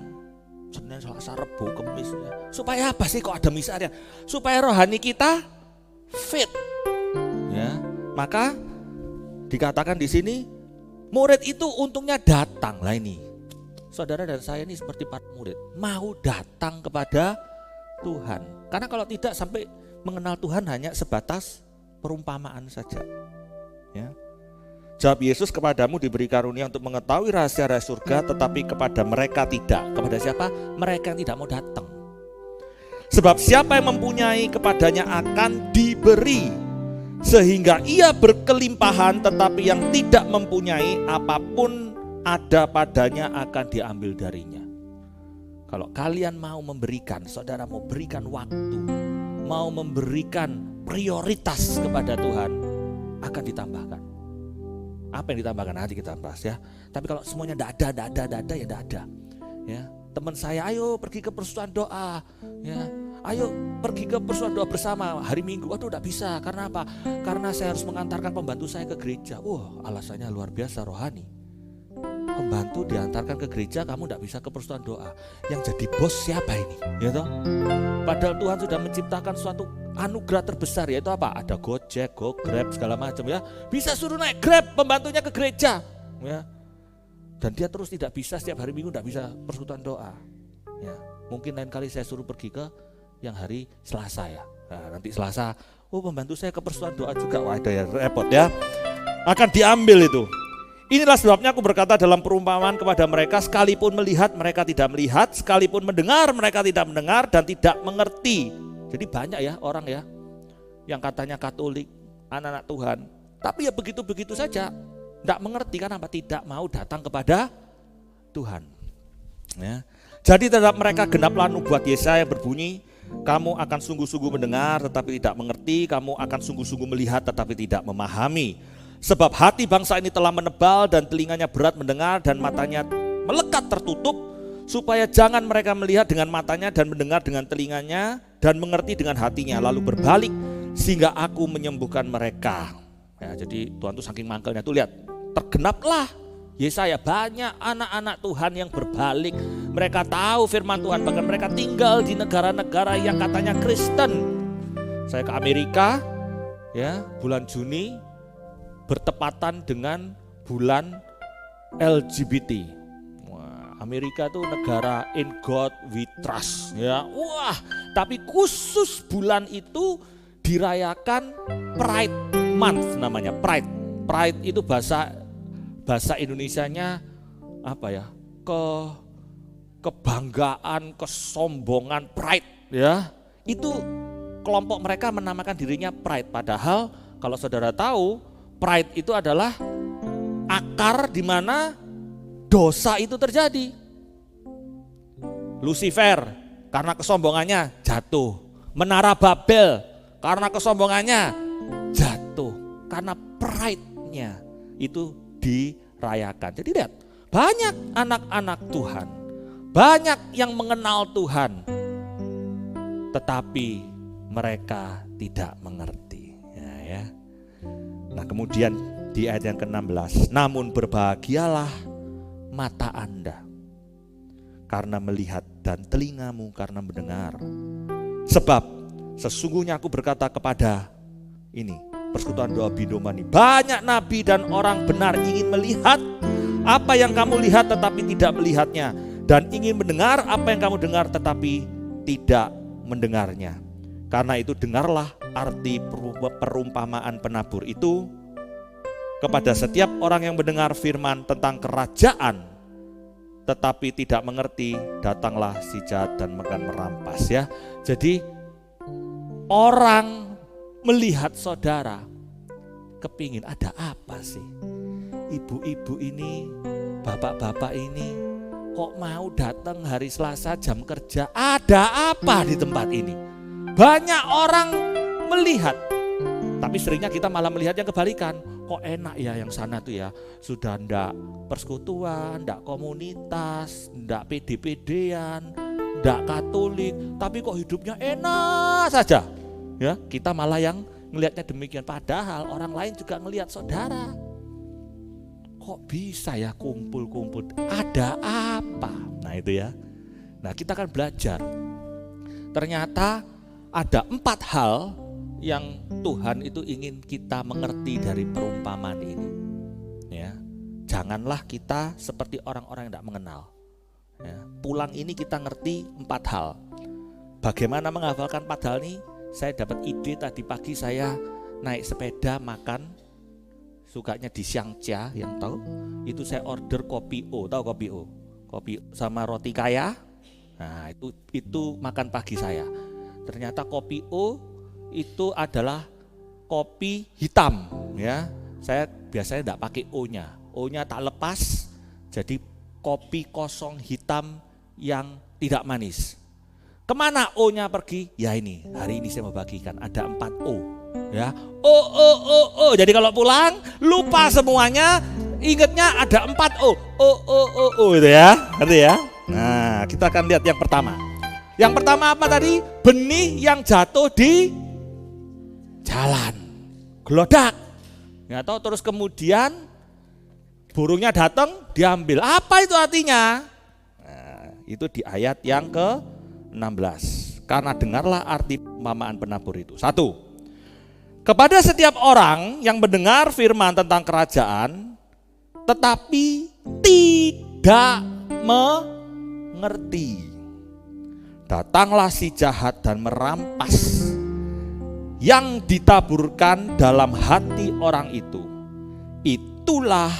Senin, Selasa, Rebo, Kamis ya. Supaya apa sih kok ada misa harian? Supaya rohani kita fit. Ya, maka dikatakan di sini murid itu untungnya datang. Lah ini, saudara dan saya ini seperti para murid, mau datang kepada Tuhan. Karena kalau tidak sampai mengenal Tuhan hanya sebatas perumpamaan saja. Ya. Jawab Yesus, kepadamu diberi karunia untuk mengetahui rahasia-rahasia surga, tetapi kepada mereka tidak. Kepada siapa? Mereka yang tidak mau datang. Sebab siapa yang mempunyai kepadanya akan diberi, sehingga ia berkelimpahan, tetapi yang tidak mempunyai, apapun ada padanya akan diambil darinya. Kalau kalian mau memberikan, saudara mau berikan waktu, mau memberikan prioritas kepada Tuhan, akan ditambahkan. Apa yang ditambahkan nanti kita bahas ya. Tapi kalau semuanya tidak ada ya tidak ada. Ya, teman saya, ayo pergi ke persekutuan doa. Ya, ayo pergi ke persekutuan doa bersama hari Minggu. Waduh enggak bisa, karena apa? Karena saya harus mengantarkan pembantu saya ke gereja. Wah, alasannya luar biasa rohani. Pembantu diantarkan ke gereja, kamu enggak bisa ke persekutuan doa. Yang jadi bos siapa ini? Ya toh? Padahal Tuhan sudah menciptakan suatu anugerah terbesar, yaitu apa? Ada Gojek, GoGrab segala macam ya. Bisa suruh naik Grab pembantunya ke gereja, ya. Dan dia terus tidak bisa setiap hari Minggu, tidak bisa persekutuan doa. Ya, mungkin lain kali saya suruh pergi ke yang hari Selasa ya. Nah, nanti Selasa, pembantu saya ke persekutuan doa juga. Wah, ada ya repot ya. Akan diambil itu. Inilah sebabnya aku berkata dalam perumpamaan kepada mereka, sekalipun melihat mereka tidak melihat, sekalipun mendengar mereka tidak mendengar dan tidak mengerti. Jadi banyak ya orang ya yang katanya Katolik, anak-anak Tuhan, tapi ya begitu-begitu saja. Tidak mengerti, kan apa? Tidak mau datang kepada Tuhan. Ya. Jadi terhadap mereka genaplah nubuat Yesaya yang berbunyi, kamu akan sungguh-sungguh mendengar tetapi tidak mengerti, kamu akan sungguh-sungguh melihat tetapi tidak memahami. Sebab hati bangsa ini telah menebal dan telinganya berat mendengar dan matanya melekat tertutup, supaya jangan mereka melihat dengan matanya dan mendengar dengan telinganya dan mengerti dengan hatinya, lalu berbalik sehingga aku menyembuhkan mereka. Ya, jadi Tuhan tuh saking mangkelnya tuh lihat, tergenaplah Yesaya, banyak anak-anak Tuhan yang berbalik. Mereka tahu firman Tuhan, bahkan mereka tinggal di negara-negara yang katanya Kristen. Saya ke Amerika ya, bulan Juni bertepatan dengan bulan LGBT. Wah, Amerika tuh negara in God we trust ya. Wah, tapi khusus bulan itu dirayakan Pride Month namanya, Pride. Pride itu bahasa Indonesianya apa ya? Kebanggaan, kesombongan, pride ya. Itu kelompok mereka menamakan dirinya Pride, padahal kalau saudara tahu, Pride itu adalah akar di mana dosa itu terjadi. Lucifer karena kesombongannya jatuh. Menara Babel karena kesombongannya jatuh. Karena pride-nya itu dirayakan. Jadi lihat, banyak anak-anak Tuhan, banyak yang mengenal Tuhan, tetapi mereka tidak mengerti. Ya. Nah kemudian di ayat yang ke-16, namun berbahagialah mata Anda karena melihat dan telingamu karena mendengar. Sebab sesungguhnya aku berkata kepada ini, persekutuan doa Bindomani, banyak nabi dan orang benar ingin melihat apa yang kamu lihat tetapi tidak melihatnya, dan ingin mendengar apa yang kamu dengar tetapi tidak mendengarnya. Karena itu dengarlah arti perumpamaan penabur itu. Kepada setiap orang yang mendengar firman tentang kerajaan tetapi tidak mengerti, datanglah si jahat dan akan merampas ya. Jadi orang melihat saudara, kepingin ada apa sih? Ibu-ibu ini, bapak-bapak ini kok mau datang hari Selasa jam kerja? Ada apa di tempat ini? Banyak orang melihat, tapi seringnya kita malah melihat yang kebalikan. Kok enak ya yang sana tuh ya, sudah ndak persekutuan, ndak komunitas, ndak PD-PDan, ndak Katolik, tapi kok hidupnya enak saja. Ya, kita malah yang ngelihatnya demikian, padahal orang lain juga ngelihat saudara. Kok bisa ya kumpul-kumpul? Ada apa? Nah itu ya. Nah kita akan belajar. Ternyata ada 4 hal yang Tuhan itu ingin kita mengerti dari perumpamaan ini. Ya, janganlah kita seperti orang-orang yang tidak mengenal. Ya, pulang ini kita ngerti 4 hal. Bagaimana menghafalkan 4 hal ini? Saya dapat ide tadi pagi, saya naik sepeda makan, sukanya di Xiangxia, yang tahu itu saya order kopi O, tahu kopi O? Kopi sama roti kaya. Nah, itu makan pagi saya. Ternyata kopi O itu adalah kopi hitam ya. Saya biasanya tidak pakai O-nya. O-nya tak lepas, jadi kopi kosong hitam yang tidak manis. Kemana O-nya pergi? Ya ini, hari ini saya mau bagikan ada 4 O ya. O. Jadi kalau pulang lupa semuanya, ingatnya ada 4 O. O itu ya. Ngerti ya? Nah, kita akan lihat yang pertama. Yang pertama apa tadi? benih yang jatuh di jalan, gelodak. Ya, atau terus kemudian burungnya datang, diambil. Apa itu artinya? Nah, itu di ayat yang ke-16. Karena dengarlah arti perumpamaan penabur itu. 1. Kepada setiap orang yang mendengar firman tentang kerajaan, tetapi tidak mengerti, datanglah si jahat dan merampas yang ditaburkan dalam hati orang itu. Itulah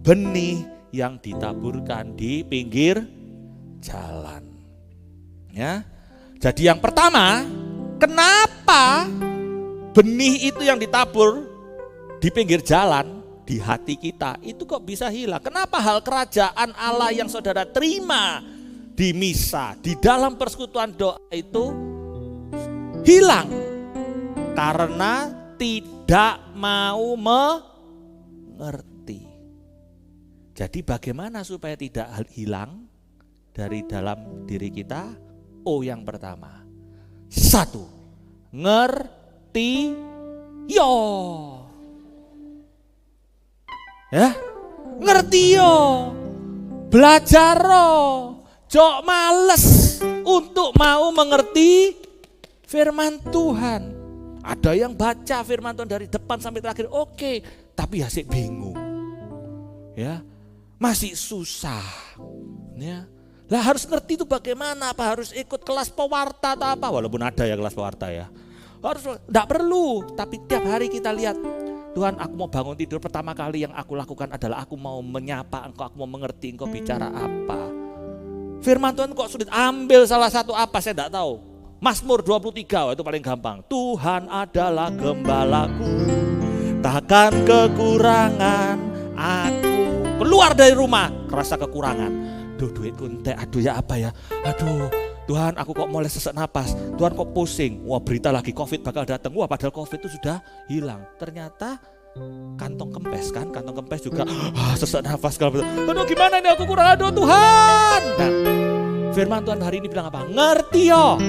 benih yang ditaburkan di pinggir jalan. Ya. Jadi yang pertama, kenapa benih itu yang ditabur di pinggir jalan di hati kita itu kok bisa hilang? Kenapa hal kerajaan Allah yang saudara terima di misa, di dalam persekutuan doa itu hilang? Karena tidak mau mengerti. Jadi bagaimana supaya tidak hilang dari dalam diri kita? Yang pertama, 1, ngerti yo. Ya, ngerti yo. Belajar yo. Jok males untuk mau mengerti firman Tuhan. Ada yang baca firman Tuhan dari depan sampai terakhir, oke, tapi masih bingung. Ya, masih susah. Ya. Lah harus ngerti itu bagaimana, apa harus ikut kelas pewarta atau apa, walaupun ada ya kelas pewarta ya. Harus, enggak perlu, tapi tiap hari kita lihat, Tuhan aku mau bangun tidur pertama kali yang aku lakukan adalah aku mau menyapa Engkau, aku mau mengerti Engkau bicara apa. Firman Tuhan kok sulit, ambil salah satu apa saya enggak tahu. Mazmur 23 itu paling gampang. Tuhan adalah gembalaku, takkan kekurangan aku. Keluar dari rumah, kerasa kekurangan. Aduh duitku entek, aduh ya apa ya, aduh Tuhan aku kok mulai sesak napas, Tuhan kok pusing, wah berita lagi COVID bakal datang, wah padahal COVID itu sudah hilang. Ternyata kantong kempes kan, kantong kempes juga sesak nafas kalau betul. Aduh gimana ini aku kurang, aduh Tuhan. Nah, firman Tuhan hari ini bilang apa? Ngerti yo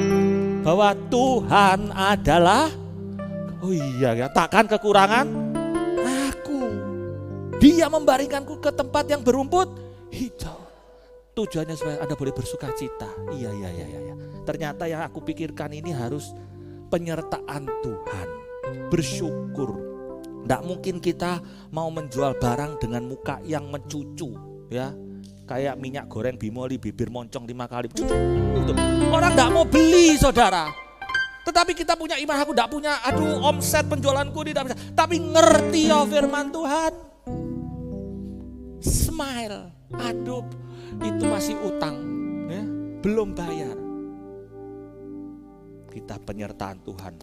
bahwa Tuhan adalah, oh iya ya, takkan kekurangan aku. Dia membaringkanku ke tempat yang berumput hijau. Tujuannya supaya Anda boleh bersuka cita. Iya. Ternyata yang aku pikirkan ini harus penyertaan Tuhan. Bersyukur. Tidak mungkin kita mau menjual barang dengan muka yang mencucu. Ya, kayak minyak goreng bimoli, bibir moncong 5 kali. Orang tidak mau beli saudara. Tetapi kita punya iman, aku tidak punya, aduh omset penjualanku tidak bisa. Tapi ngerti ya firman Tuhan. Smile, aduh. Itu masih utang, ya, belum bayar. Kita penyertaan Tuhan,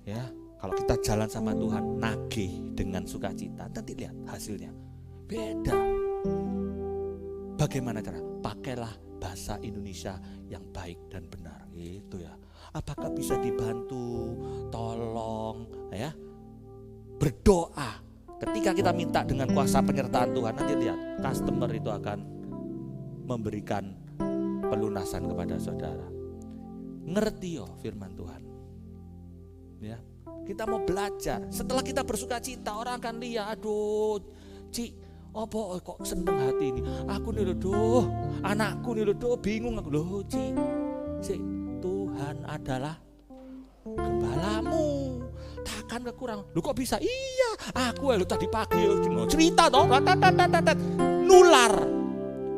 ya. Kalau kita jalan sama Tuhan, nagih dengan sukacita, nanti lihat hasilnya beda. Bagaimana cara? Pakailah bahasa Indonesia yang baik dan benar, gitu ya. Apakah bisa dibantu? Tolong, ya. Berdoa. Ketika kita minta dengan kuasa penyertaan Tuhan, nanti lihat customer itu akan memberikan pelunasan kepada saudara. Ngerti yo firman Tuhan. Ya, kita mau belajar. Setelah kita bersuka cita, orang akan lihat, aduh, Ci, opo kok seneng hati ini. Aku nih loh, anakku nih loh, bingung aku loh, Ci. Tuhan adalah gembalamu, takkan kekurangan. Lu kok bisa? Iya, aku lu tadi pagi cerita toh, nular.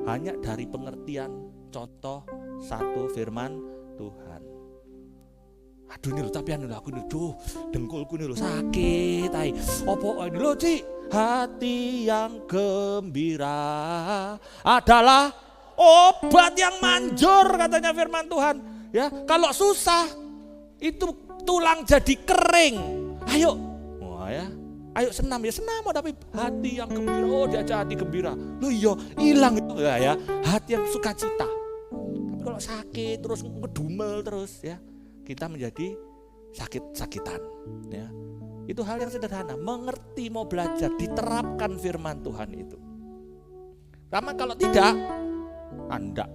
Hanya dari pengertian contoh satu firman Tuhan. Aduh nih lo, tapi aku nih dengkulku nih lo sakit. Opo ini lo Ci, hati yang gembira adalah obat yang manjur katanya firman Tuhan. Ya, kalau susah itu tulang jadi kering. Ayo, wah ya. Ayo senam ya senam, tapi hati yang gembira, oh diajak hati gembira. Loh iya, hilang itu ya, hati yang sukacita. Tapi kalau sakit terus ngedumel terus ya, kita menjadi sakit-sakitan ya. Itu hal yang sederhana, mengerti, mau belajar, diterapkan firman Tuhan itu. Karena kalau tidak, Anda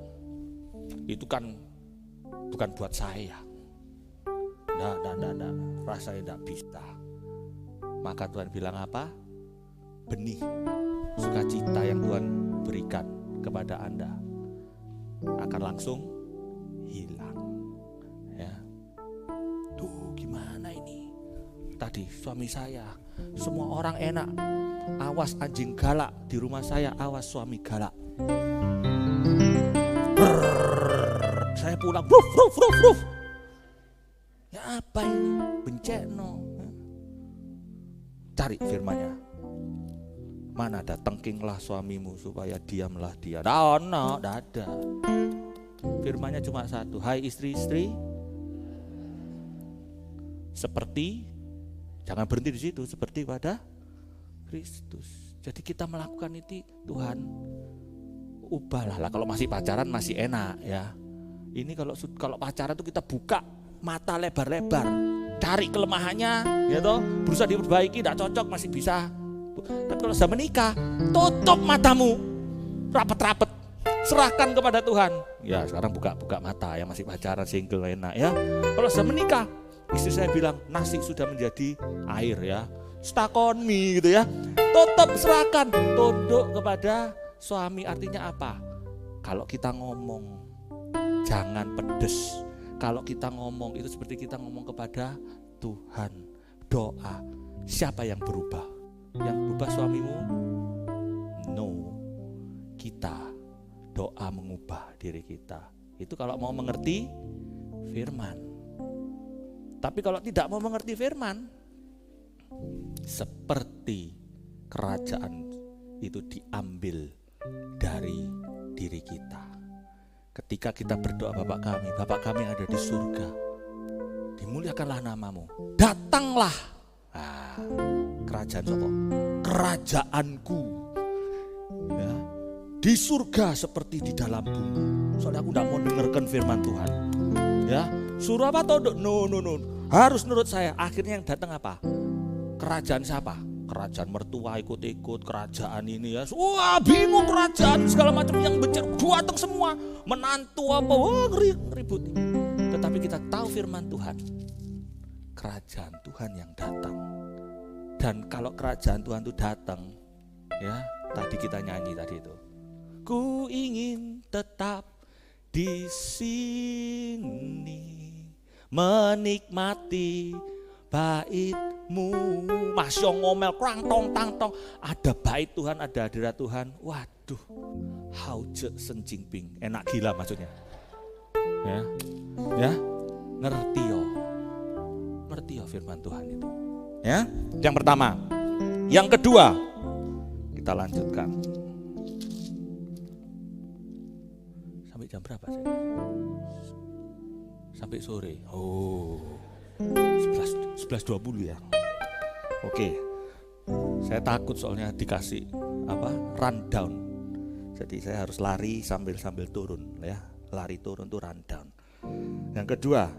itu kan bukan buat saya enggak, rasanya enggak bisa. Maka Tuhan bilang apa? Benih sukacita yang Tuhan berikan kepada Anda akan langsung hilang. Ya. Tuh gimana ini? Tadi suami saya, semua orang enak. Awas anjing galak di rumah saya, awas suami galak. Saya pulang, ruf. Ya apa ini? Benceno. Cari firman-Nya. Mana ada tengkinglah suamimu supaya diamlah dia. Tidak ada. Firman-Nya cuma satu. Hai istri-istri, seperti, jangan berhenti di situ, seperti pada Kristus. Jadi kita melakukan itu, Tuhan ubahlah. Kalau masih pacaran masih enak ya. Ini kalau pacaran tuh kita buka mata lebar-lebar, cari kelemahannya, ya toh, berusaha diperbaiki, tidak cocok masih bisa. Tapi kalau sudah menikah, tutup matamu, rapet-rapet, serahkan kepada Tuhan. Ya sekarang buka mata, yang masih pacaran single enak ya. Kalau sudah menikah, istri saya bilang nasi sudah menjadi air ya, stakon mie gitu ya. Tutup, serahkan, tunduk kepada suami. Artinya apa? Kalau kita ngomong jangan pedes. Kalau kita ngomong itu seperti kita ngomong kepada Tuhan. Doa. Siapa yang berubah? Yang berubah suamimu? No. Kita. Doa mengubah diri kita. Itu kalau mau mengerti firman. Tapi kalau tidak mau mengerti firman, seperti kerajaan itu diambil dari diri kita. Ketika kita berdoa, Bapa kami yang ada di surga, dimuliakanlah namamu, datanglah kerajaan sopo? Kerajaanku ya, di surga seperti di dalam bumi. Soalnya aku tidak mau dengarkan firman Tuhan ya, suruh apa tau? No, harus nurut saya. Akhirnya yang datang apa? Kerajaan siapa? Kerajaan mertua ikut-ikut, kerajaan ini ya. Wah bingung kerajaan segala macam yang datang semua. Menantu apa, wah ribut. Tetapi kita tahu firman Tuhan. Kerajaan Tuhan yang datang. Dan kalau kerajaan Tuhan itu datang, ya tadi kita nyanyi tadi itu. Ku ingin tetap di sini menikmati bait-Mu. Masya ngomel krang tong tang tong. Ada bait Tuhan, ada hadirat Tuhan. Waduh, hauje senjingping, enak gila maksudnya. Ya, ngerti yo firman Tuhan itu. Ya, yang pertama. Yang kedua, kita lanjutkan. Sampai jam berapa sih? Sampai sore. Oh. 11.20 ya. Oke. Saya takut soalnya dikasih rundown. Jadi saya harus lari sambil turun ya. Lari turun tuh rundown. Yang kedua,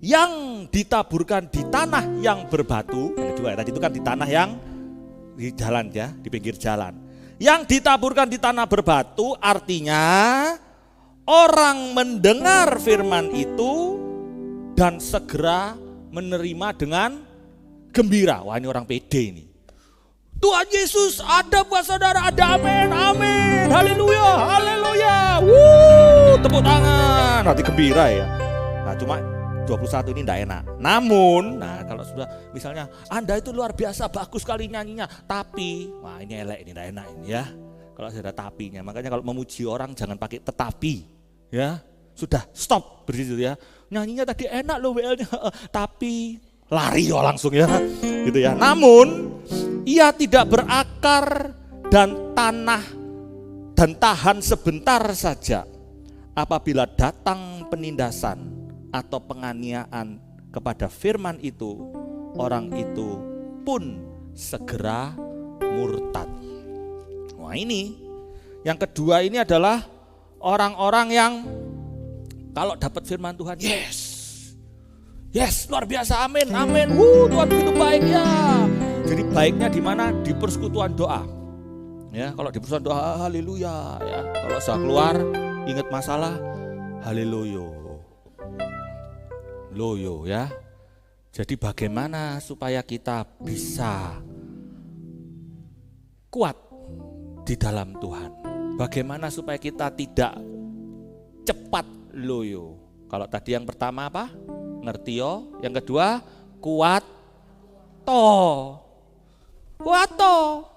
yang ditaburkan di tanah yang berbatu. Yang kedua tadi itu kan di tanah yang di jalan ya, di pinggir jalan. Yang ditaburkan di tanah berbatu artinya orang mendengar firman itu dan segera menerima dengan gembira. Wah ini orang pede ini. Tuhan Yesus ada buat saudara, ada amin, amin, haleluya, haleluya. Tepuk tangan, hati gembira ya. Nah cuma 21 ini enggak enak. Namun, kalau sudah misalnya Anda itu luar biasa, bagus sekali nyanyinya, tapi, wah ini elek, ini enggak enak ini ya. Kalau sudah tapinya, makanya kalau memuji orang jangan pakai tetapi, ya. Sudah stop bersitu ya. Nyanyinya tadi enak loh WL-nya, tapi lari langsung ya, gitu ya. Namun ia tidak berakar dan tahan sebentar saja. Apabila datang penindasan atau penganiayaan kepada firman itu, orang itu pun segera murtad. Wah ini yang kedua ini adalah orang-orang yang kalau dapat firman Tuhan, yes, luar biasa, amin, amin. Tuhan begitu baik ya. Jadi baiknya di mana? Di persekutuan doa. Ya, kalau di persekutuan doa, haleluya. Ya, kalau sudah keluar, ingat masalah, haleluya, loyo ya. Jadi bagaimana supaya kita bisa kuat di dalam Tuhan? Bagaimana supaya kita tidak cepat loyo? Kalau tadi yang pertama apa? Ngertio. Yang kedua, kuat toh. Kuat toh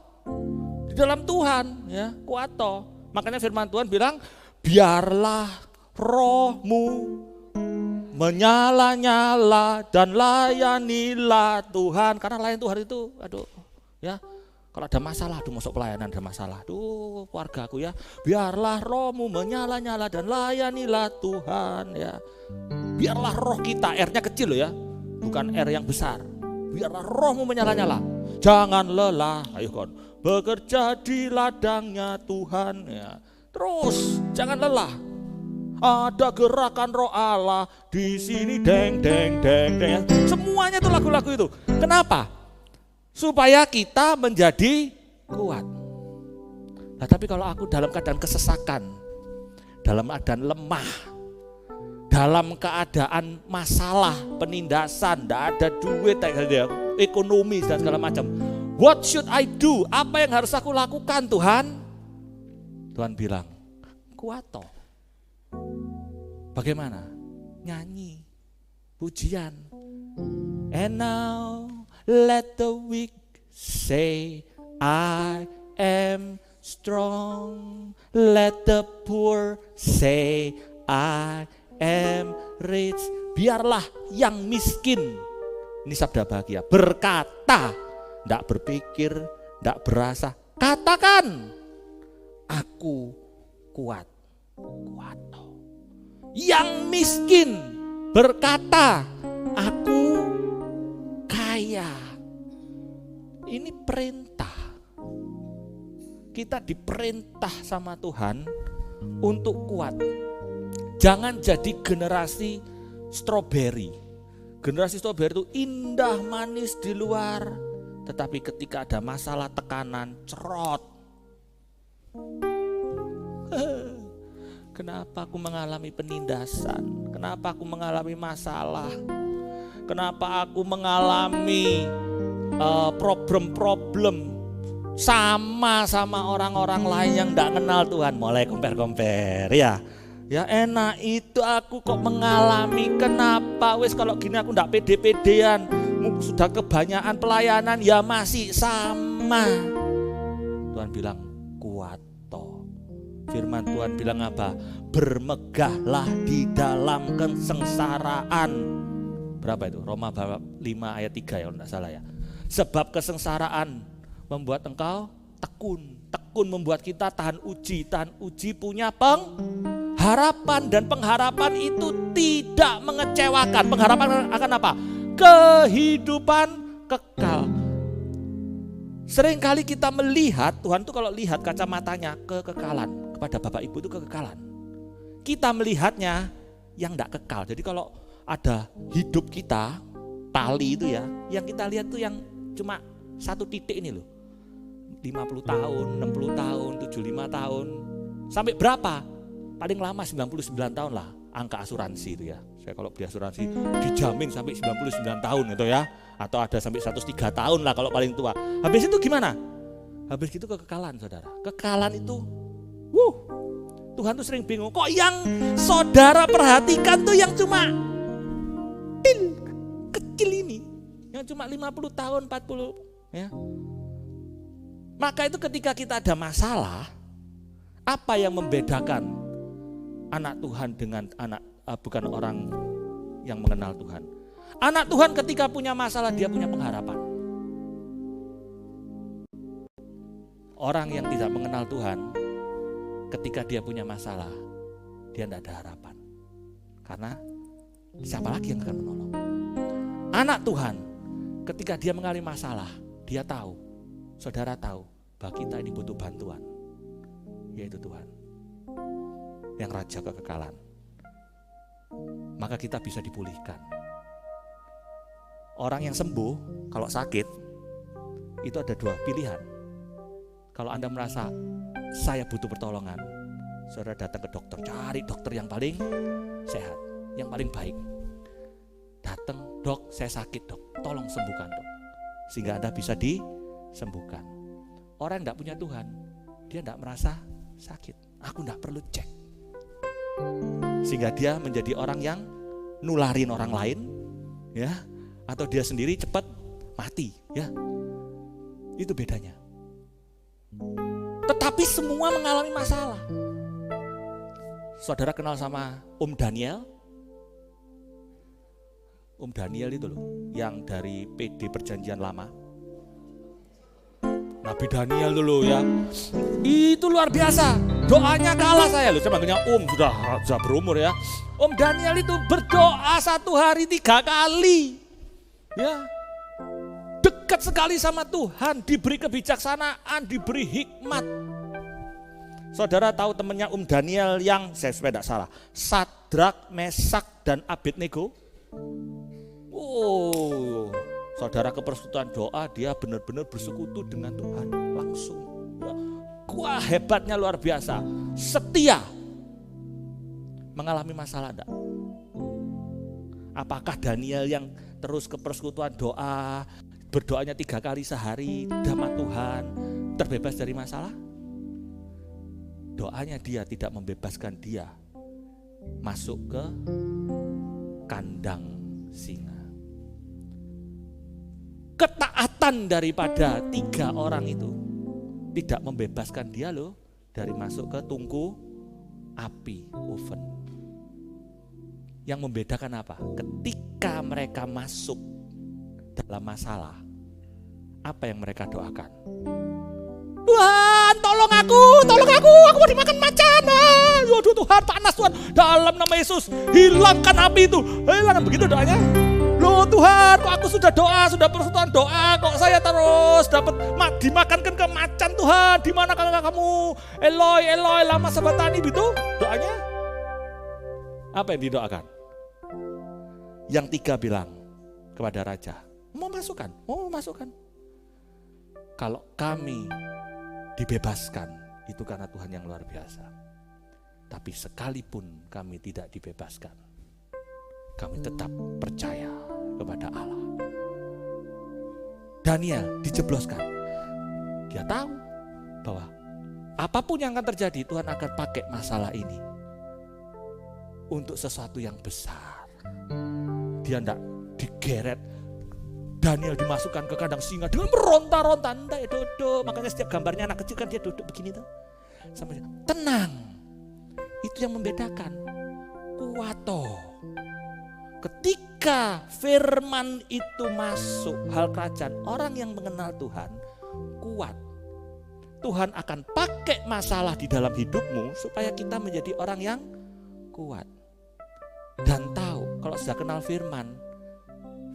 di dalam Tuhan, ya, kuat toh. Makanya firman Tuhan bilang, biarlah rohmu menyala-nyala dan layanilah Tuhan. Karena layani Tuhan itu, ya, kalau ada masalah, masuk pelayanan ada masalah, keluargaku ya, biarlah rohmu menyala-nyala dan layanilah Tuhan, ya. Biarlah roh kita, R-nya kecil loh ya, bukan R yang besar. Biarlah rohmu menyala-nyala, jangan lelah, ayo kon, bekerja di ladangnya Tuhan, ya. Terus jangan lelah. Ada gerakan roh Allah di sini, deng deng deng deng. Semuanya itu lagu-lagu itu. Kenapa? Supaya kita menjadi kuat. Nah, tapi kalau aku dalam keadaan kesesakan, dalam keadaan lemah, dalam keadaan masalah, penindasan, tidak ada duit, ekonomi dan segala macam. What should I do? Apa yang harus aku lakukan, Tuhan? Tuhan bilang, kuat toh. Bagaimana? Nyanyi, pujian. And now let the weak say I am strong. Let the poor say I am rich. Biarlah yang miskin, ini sabda bahagia, berkata, tidak berpikir, tidak berasa, katakan, aku kuat. Kuat. Yang miskin berkata, aku kaya. Ini perintah. Kita diperintah sama Tuhan untuk kuat. Jangan jadi generasi stroberi. Generasi stroberi itu indah manis di luar, tetapi ketika ada masalah, tekanan, cerot. Kenapa aku mengalami penindasan? Kenapa aku mengalami masalah? Kenapa aku mengalami problem-problem sama orang-orang lain yang tidak kenal Tuhan? Mulai compare ya. Ya enak itu aku kok mengalami, kenapa? Wes kalau gini aku tidak pede-pedean. Sudah kebanyakan pelayanan ya masih sama. Tuhan bilang kuat. Firman Tuhan bilang apa? Bermegahlah di dalam kesengsaraan. Berapa itu? Roma 5 ayat 3 ya kalau tidak salah ya. Sebab kesengsaraan membuat engkau tekun. Tekun membuat kita tahan uji punya pengharapan. Dan pengharapan itu tidak mengecewakan. Pengharapan akan apa? Kehidupan kekal. Seringkali kita melihat, Tuhan tuh kalau lihat kacamatanya kekekalan. Kepada Bapak Ibu itu kekekalan. Kita melihatnya yang tidak kekal. Jadi kalau ada hidup kita, tali itu ya, yang kita lihat tuh yang cuma satu titik ini loh. 50 tahun, 60 tahun, 75 tahun. Sampai berapa? Paling lama 99 tahun lah angka asuransi itu ya. Saya kalau beli asuransi dijamin sampai 99 tahun gitu ya. Atau ada sampai 103 tahun lah kalau paling tua. Habis itu gimana? Habis itu kekekalan saudara. Kekekalan itu, Tuhan tuh sering bingung. Kok yang saudara perhatikan tuh yang cuma kecil ini. Yang cuma 50 tahun, 40 ya. Maka itu ketika kita ada masalah, apa yang membedakan anak Tuhan dengan bukan orang yang mengenal Tuhan? Anak Tuhan ketika punya masalah dia punya pengharapan. Orang yang tidak mengenal Tuhan ketika dia punya masalah dia tidak ada harapan. Karena siapa lagi yang akan menolong? Anak Tuhan ketika dia mengalami masalah dia tahu, saudara tahu bahwa kita ini butuh bantuan, yaitu Tuhan yang Raja kekekalan. Maka kita bisa dipulihkan. Orang yang sembuh kalau sakit itu ada dua pilihan. Kalau Anda merasa saya butuh pertolongan, saudara datang ke dokter, cari dokter yang paling sehat, yang paling baik. Datang Dok, saya sakit dok, tolong sembuhkan dok. Sehingga Anda bisa disembuhkan. Orang yang tidak punya Tuhan, dia tidak merasa sakit. Aku tidak perlu cek. Sehingga dia menjadi orang yang nularin orang lain, ya, atau dia sendiri cepat mati, ya. Itu bedanya. Tetapi semua mengalami masalah. Saudara kenal sama Om Daniel? Om Daniel itu loh, yang dari PD Perjanjian Lama. Nabi Daniel dulu ya, itu luar biasa. Doanya kalah saya loh, saya manggilnya Om, sudah berumur ya. Om Daniel itu berdoa 1 hari 3 kali, ya, dekat sekali sama Tuhan, diberi kebijaksanaan, diberi hikmat. Saudara tahu temannya Om Daniel yang, saya supaya tidak salah, Sadrak, Mesak, dan Abednego? Oh, saudara ke persekutuan doa, dia benar-benar bersekutu dengan Tuhan langsung. Wah, hebatnya luar biasa, setia. Mengalami masalah enggak? Apakah Daniel yang terus ke persekutuan doa, berdoanya 3 kali sehari, sama Tuhan, terbebas dari masalah? Doanya dia tidak membebaskan dia masuk ke kandang singa. Ketaatan daripada 3 orang itu tidak membebaskan dia loh dari masuk ke tungku api, oven. Yang membedakan apa? Ketika mereka masuk dalam masalah, apa yang mereka doakan? Tuhan, tolong aku mau dimakan macan. Waduh Tuhan, panas Tuhan, dalam nama Yesus hilangkan api itu. Hilangkan, begitu doanya. Loh Tuhan, kok aku sudah doa, sudah persekutuan doa, kok saya terus dapat dimakankan ke macan Tuhan. Di mana kamu? Eloi, Eloi, lama sabatani, gitu doanya. Apa yang didoakan? Yang 3 bilang kepada raja, mau masukkan. Kalau kami dibebaskan, itu karena Tuhan yang luar biasa. Tapi sekalipun kami tidak dibebaskan, kami tetap percaya kepada Allah. Daniel dijebloskan. Dia tahu bahwa apapun yang akan terjadi, Tuhan akan pakai masalah ini untuk sesuatu yang besar. Dia tidak digeret. Daniel dimasukkan ke kandang singa dengan meronta-ronta, enggak ya duduk. Makanya setiap gambarnya anak kecil kan dia duduk begini tuh. Sampai tenang. Itu yang membedakan. Kuato. Ketika firman itu masuk hal kerajaan, orang yang mengenal Tuhan kuat. Tuhan akan pakai masalah di dalam hidupmu supaya kita menjadi orang yang kuat. Dan tahu kalau sudah kenal firman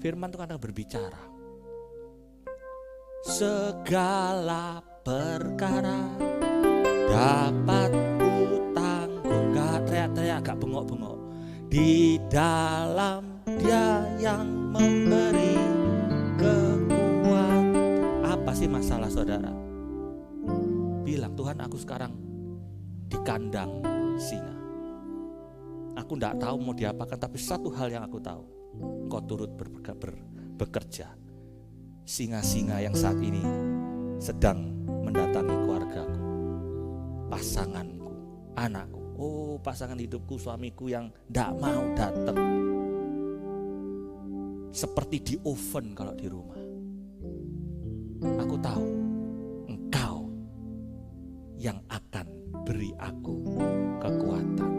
itu kan akan berbicara. Segala perkara dapat ku tanggung. Gak teriak-teriak, gak bengok-bengok. Di dalam Dia yang memberi kekuatan. Apa sih masalah saudara? Bilang, Tuhan aku sekarang di kandang singa. Aku tidak tahu mau diapakan, tapi satu hal yang aku tahu, Engkau turut bekerja. Singa-singa yang saat ini sedang mendatangi keluargaku, pasanganku, anakku. Oh, pasangan hidupku, suamiku yang tidak mau datang. Seperti di oven kalau di rumah. Aku tahu Engkau yang akan beri aku kekuatan.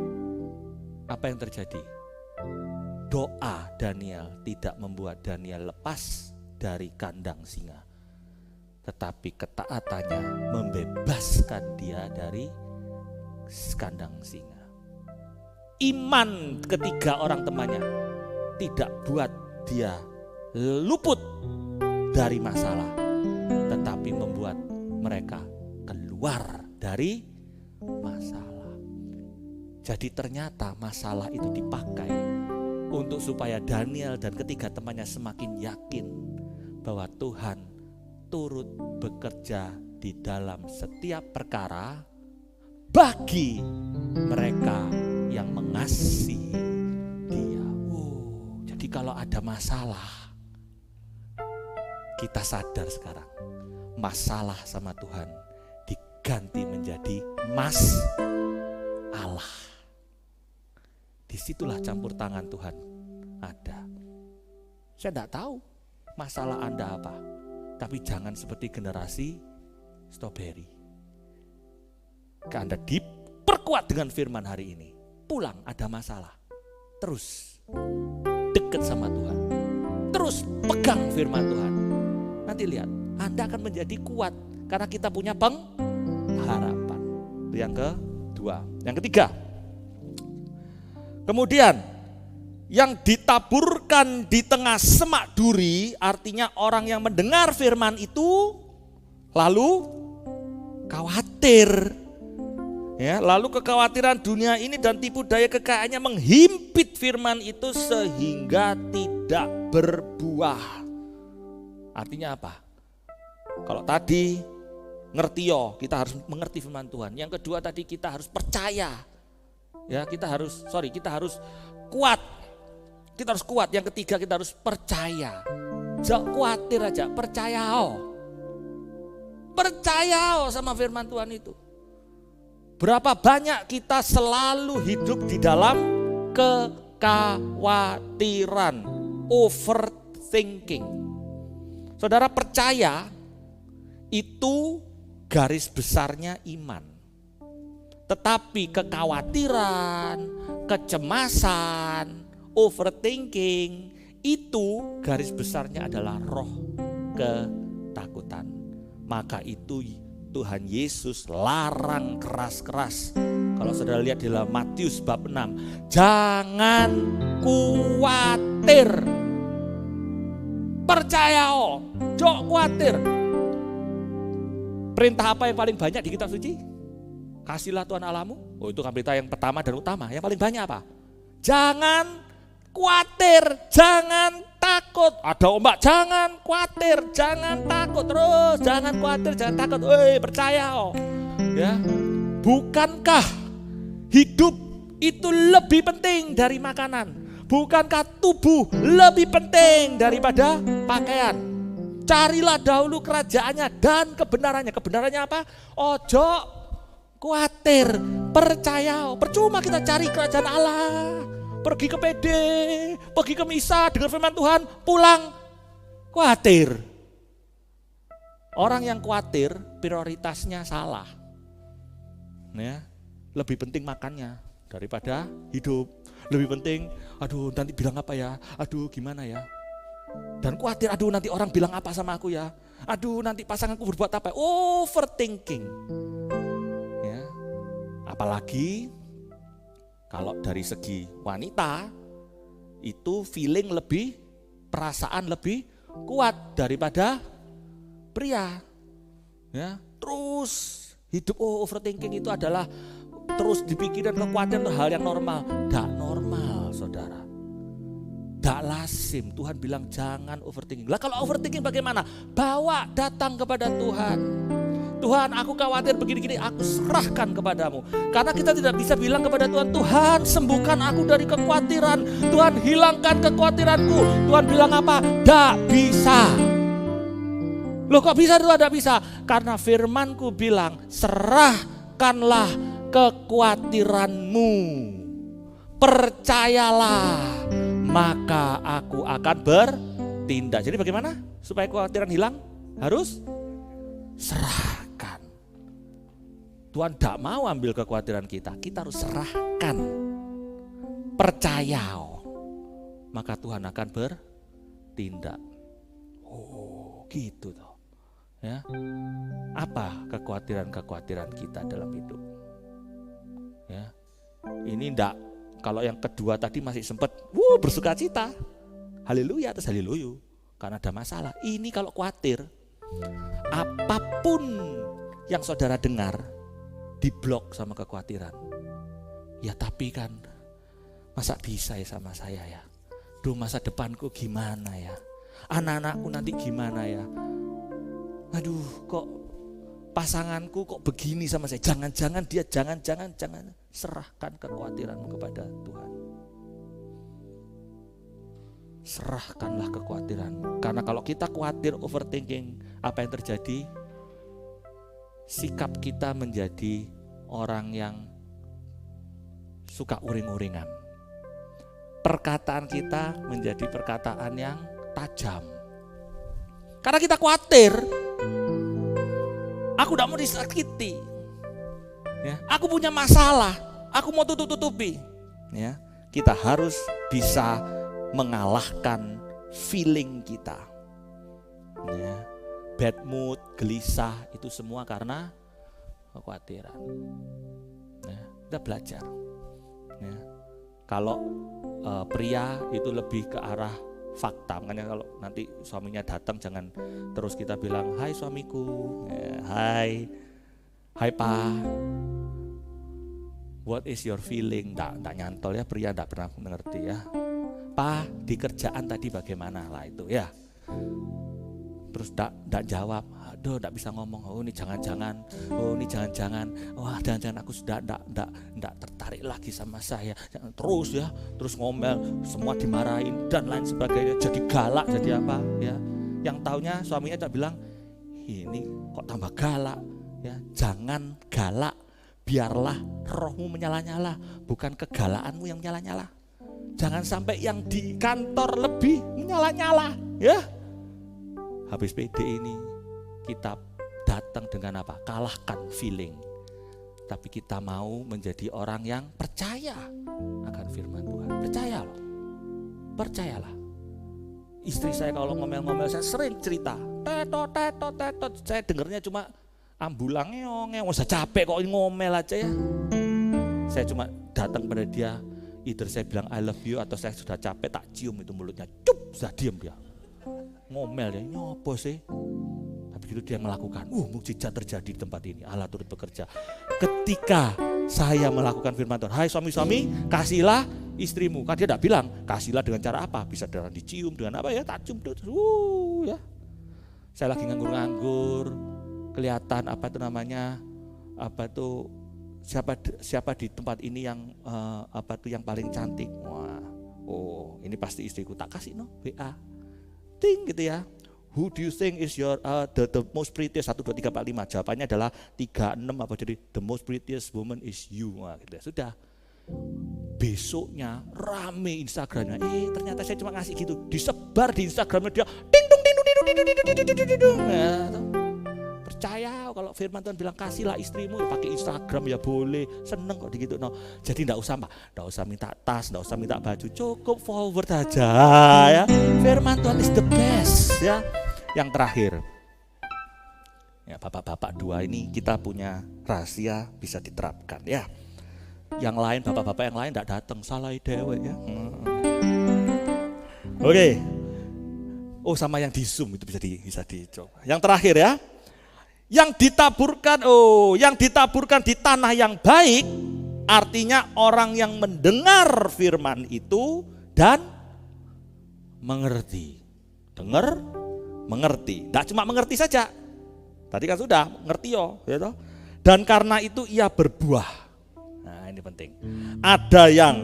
Apa yang terjadi? Doa Daniel tidak membuat Daniel lepas dari kandang singa, tetapi ketaatannya membebaskan dia dari kandang singa. Iman ketiga orang temannya tidak buat dia luput dari masalah, tetapi membuat mereka keluar dari masalah. Jadi ternyata masalah itu dipakai untuk supaya Daniel dan ketiga temannya semakin yakin bahwa Tuhan turut bekerja di dalam setiap perkara bagi mereka yang mengasihi Dia. Jadi kalau ada masalah, kita sadar sekarang, masalah sama Tuhan diganti menjadi Allah. Disitulah campur tangan Tuhan ada. Saya tidak tahu masalah Anda apa, tapi jangan seperti generasi strawberry. Anda diperkuat dengan firman hari ini. Pulang ada masalah, terus dekat sama Tuhan, terus pegang firman Tuhan. Nanti lihat, Anda akan menjadi kuat karena kita punya pengharapan. Itu yang kedua. Yang ketiga, kemudian yang ditaburkan di tengah semak duri, artinya orang yang mendengar firman itu lalu khawatir. Ya, lalu kekhawatiran dunia ini dan tipu daya kekayaannya menghimpit firman itu sehingga tidak berbuah. Artinya apa? Kalau tadi ngerti kita harus mengerti firman Tuhan. Yang kedua tadi kita harus percaya. Ya, kita harus kuat. Kita harus kuat. Yang ketiga kita harus percaya. Jangan khawatir aja, percaya. Percaya sama firman Tuhan itu. Berapa banyak kita selalu hidup di dalam kekhawatiran, overthinking. Saudara, percaya itu garis besarnya iman. Tetapi kekhawatiran, kecemasan, overthinking itu garis besarnya adalah roh ketakutan. Maka itu Tuhan Yesus larang keras-keras. Kalau saudara lihat di dalam Matius bab 6, jangan khawatir. Percaya, jangan khawatir. Perintah apa yang paling banyak di kitab suci? Kasihlah Tuhan Allahmu. Itu kan perintah yang pertama dan utama. Yang paling banyak apa? Jangan khawatir, jangan takut. Ada ombak, jangan khawatir, jangan takut. Terus jangan khawatir, jangan takut. Percaya. Ya. Bukankah hidup itu lebih penting dari makanan? Bukankah tubuh lebih penting daripada pakaian? Carilah dahulu kerajaannya dan kebenarannya. Kebenarannya apa? Ojo khawatir, percaya. Percuma kita cari kerajaan Allah. Pergi ke PD, pergi ke misa dengan firman Tuhan, pulang khawatir. Orang yang khawatir prioritasnya salah. Ya, lebih penting makannya daripada hidup. Lebih penting, aduh nanti bilang apa ya, aduh gimana ya. Dan khawatir, aduh nanti orang bilang apa sama aku ya. Aduh nanti pasanganku berbuat apa. Overthinking. Ya, apalagi kalau dari segi wanita, itu feeling lebih, perasaan lebih kuat daripada pria. Ya, terus hidup overthinking itu adalah terus dipikirin kekhawatiran hal yang normal. Tidak normal, saudara. Tidak lazim. Tuhan bilang jangan overthinking. Lah kalau overthinking bagaimana? Bawa datang kepada Tuhan. Tuhan, aku khawatir begini-gini, aku serahkan kepadamu. Karena kita tidak bisa bilang kepada Tuhan, Tuhan sembuhkan aku dari kekhawatiran, Tuhan hilangkan kekhawatiranku. Tuhan bilang apa? Tidak bisa. Loh kok bisa Tuhan? Tidak bisa. Karena firmanku bilang, serahkanlah kekhawatiranmu. Percayalah, maka aku akan bertindak. Jadi bagaimana supaya kekhawatiran hilang? Harus serahkan. Tuhan tidak mau ambil kekhawatiran kita harus serahkan. Percaya, maka Tuhan akan bertindak. Oh, gitu toh. Ya. Apa kekhawatiran kita dalam hidup? Ya. Ini enggak, kalau yang kedua tadi masih sempat bersuka cita. Haleluya atas haleluya. Karena ada masalah. Ini kalau khawatir, apapun yang saudara dengar diblok sama kekhawatiran. Ya tapi kan masa bisa ya sama saya ya. Duh masa depanku gimana ya. Anak-anakku nanti gimana ya. Aduh kok pasanganku kok begini sama saya. Jangan-jangan dia jangan. Serahkan kekhawatiranmu kepada Tuhan. serahkanlah kekhawatiranmu. Karena kalau kita khawatir, overthinking apa yang terjadi, sikap kita menjadi orang yang suka uring-uringan. Perkataan kita menjadi perkataan yang tajam. Karena kita khawatir, aku tidak mau disakiti. Ya, aku punya masalah, aku mau tutup-tutupi. Ya, kita harus bisa mengalahkan feeling kita. Ya, bad mood, gelisah, itu semua karena kekhawatiran. Ya, kita belajar. Ya, kalau pria itu lebih ke arah fakta, makanya kalau nanti suaminya datang jangan terus kita bilang hai suamiku, hai pa, what is your feeling, nggak nyantol ya, pria nggak pernah mengerti ya. Pa, di kerjaan tadi bagaimana lah itu ya, terus nggak jawab, aduh nggak bisa ngomong, oh ini jangan-jangan, wah jangan-jangan aku sudah nggak tertarik lagi sama saya, terus ya, terus ngomel, semua dimarahin dan lain sebagainya, jadi galak, jadi apa ya, yang taunya suaminya tak bilang, ini kok tambah galak ya, jangan galak, biarlah rohmu menyala-nyala, bukan kegalaanmu yang menyala-nyala, jangan sampai yang di kantor lebih menyala-nyala ya. Habis PD ini kita datang dengan apa? Kalahkan feeling. Tapi kita mau menjadi orang yang percaya akan firman Tuhan. Percayalah. Istri saya kalau ngomel-ngomel, saya sering cerita. Tetot. Saya dengarnya cuma ambulang ngeong. Saya capek kok ngomel aja ya. Saya cuma datang pada dia, either saya bilang I love you atau saya sudah capek tak cium itu mulutnya. Cup, sudah diam dia. Ngomel ya, nyopo sih. Tapi itu dia melakukan, mukjizat terjadi di tempat ini, Allah turut bekerja. Ketika saya melakukan firman Tuhan, hai suami-suami, kasihlah istrimu. Kan dia tidak bilang, kasihlah dengan cara apa? Bisa dengan dicium, dengan apa ya, tak cium, ya. Saya lagi nganggur-nganggur, kelihatan apa itu namanya, apa itu, siapa di tempat ini yang apa itu yang paling cantik. Wah, ini pasti istriku, tak kasih WA. Ting gitu ya. Who do you think is your the most prettiest 1 2 3 4 5? Jawabannya adalah 3 6 apa, jadi the most prettiest woman is you. Wah, gitu ya. Sudah. Besoknya rame Instagramnya. Ternyata saya cuma ngasih gitu, disebar di Instagramnya dia. Ding dong ding dong ding dong ding dong ding dong ding dong. Percaya kalau firman Tuhan bilang kasihlah istrimu, ya pakai Instagram ya boleh, seneng kok gitu. No. Jadi enggak usah minta tas, enggak usah minta baju, cukup forward aja ya. Firman Tuhan is the best ya. Yang terakhir, ya bapak-bapak dua ini kita punya rahasia bisa diterapkan ya. Yang lain bapak-bapak yang lain enggak datang, salah dewe ya. Oke. Sama yang di Zoom itu bisa dicoba. Yang terakhir ya. Yang ditaburkan di tanah yang baik, artinya orang yang mendengar firman itu dan mengerti. Dengar, mengerti. Tidak cuma mengerti saja. Tadi kan sudah mengerti gitu. Dan karena itu ia berbuah. Nah, ini penting. Ada yang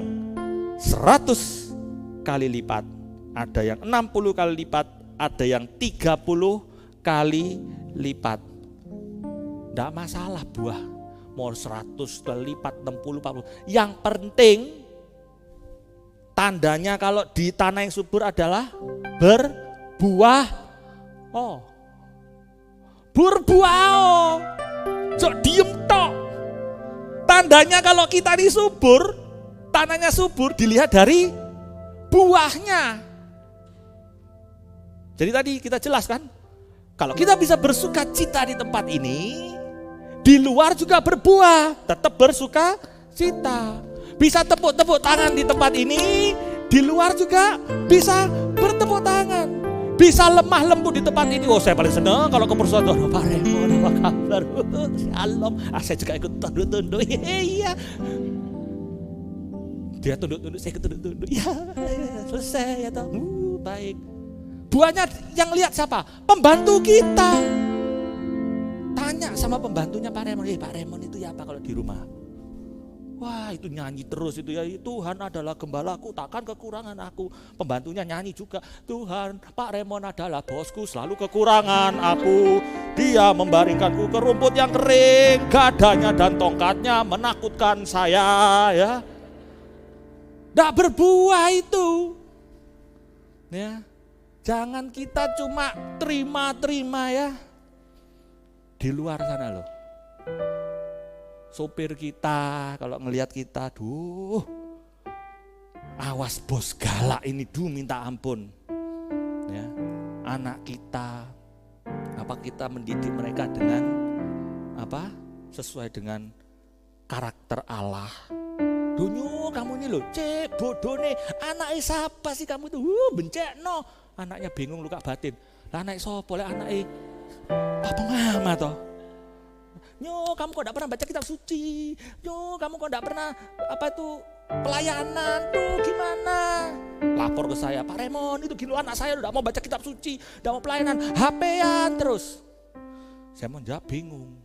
100 kali lipat, ada yang 60 kali lipat, ada yang 30 kali lipat. Tidak masalah buah, mau 100 kali lipat, 60, 40. Yang penting tandanya kalau di tanah yang subur adalah berbuah. Berbuah. Jok diem tok. Tandanya kalau kita di subur, tanahnya subur dilihat dari buahnya. Jadi tadi kita jelaskan, kalau kita bisa bersuka cita di tempat ini, di luar juga berbuah, tetap bersuka cita. Bisa tepuk-tepuk tangan di tempat ini, di luar juga bisa bertepuk tangan. Bisa lemah lembut di tempat ini. Saya paling senang kalau ke persaudaraan. Pak Remon, apa kabar? Shalom. Saya juga ikut tunduk-tunduk. Iya. Dia tunduk-tunduk, saya ikut tunduk-tunduk. Ya, selesai ya toh. Baik. Buahnya yang lihat siapa? Pembantu kita. Tanya sama pembantunya Pak Remon, Pak Remon itu ya apa kalau di rumah? Wah, itu nyanyi terus itu ya. Tuhan adalah gembalaku, takkan kekurangan aku. Pembantunya nyanyi juga. Tuhan, Pak Remon adalah bosku, selalu kekurangan aku. Dia membaringkanku ke rumput yang kering, gadanya dan tongkatnya menakutkan saya, ya. Nggak berbuah itu. Ya. Jangan kita cuma terima-terima ya. Di luar sana loh. Sopir kita kalau ngelihat kita, duh, awas bos galak ini, minta ampun. Ya, anak kita, apa kita mendidik mereka dengan apa? Sesuai dengan karakter Allah. Dunyo kamu ini loh, cek bodoh nih, anaknya siapa sih kamu itu? Bencek no, anaknya bingung luka batin. Lah anak sopo, lah anaknya papa mama toh. Nyo, kamu kok enggak pernah baca kitab suci? Nyo, kamu kok enggak pernah pelayanan tuh gimana? Lapor ke saya, Pak Remon itu gini anak saya udah mau baca kitab suci, udah mau pelayanan, HP-an terus. Saya mau jawab bingung.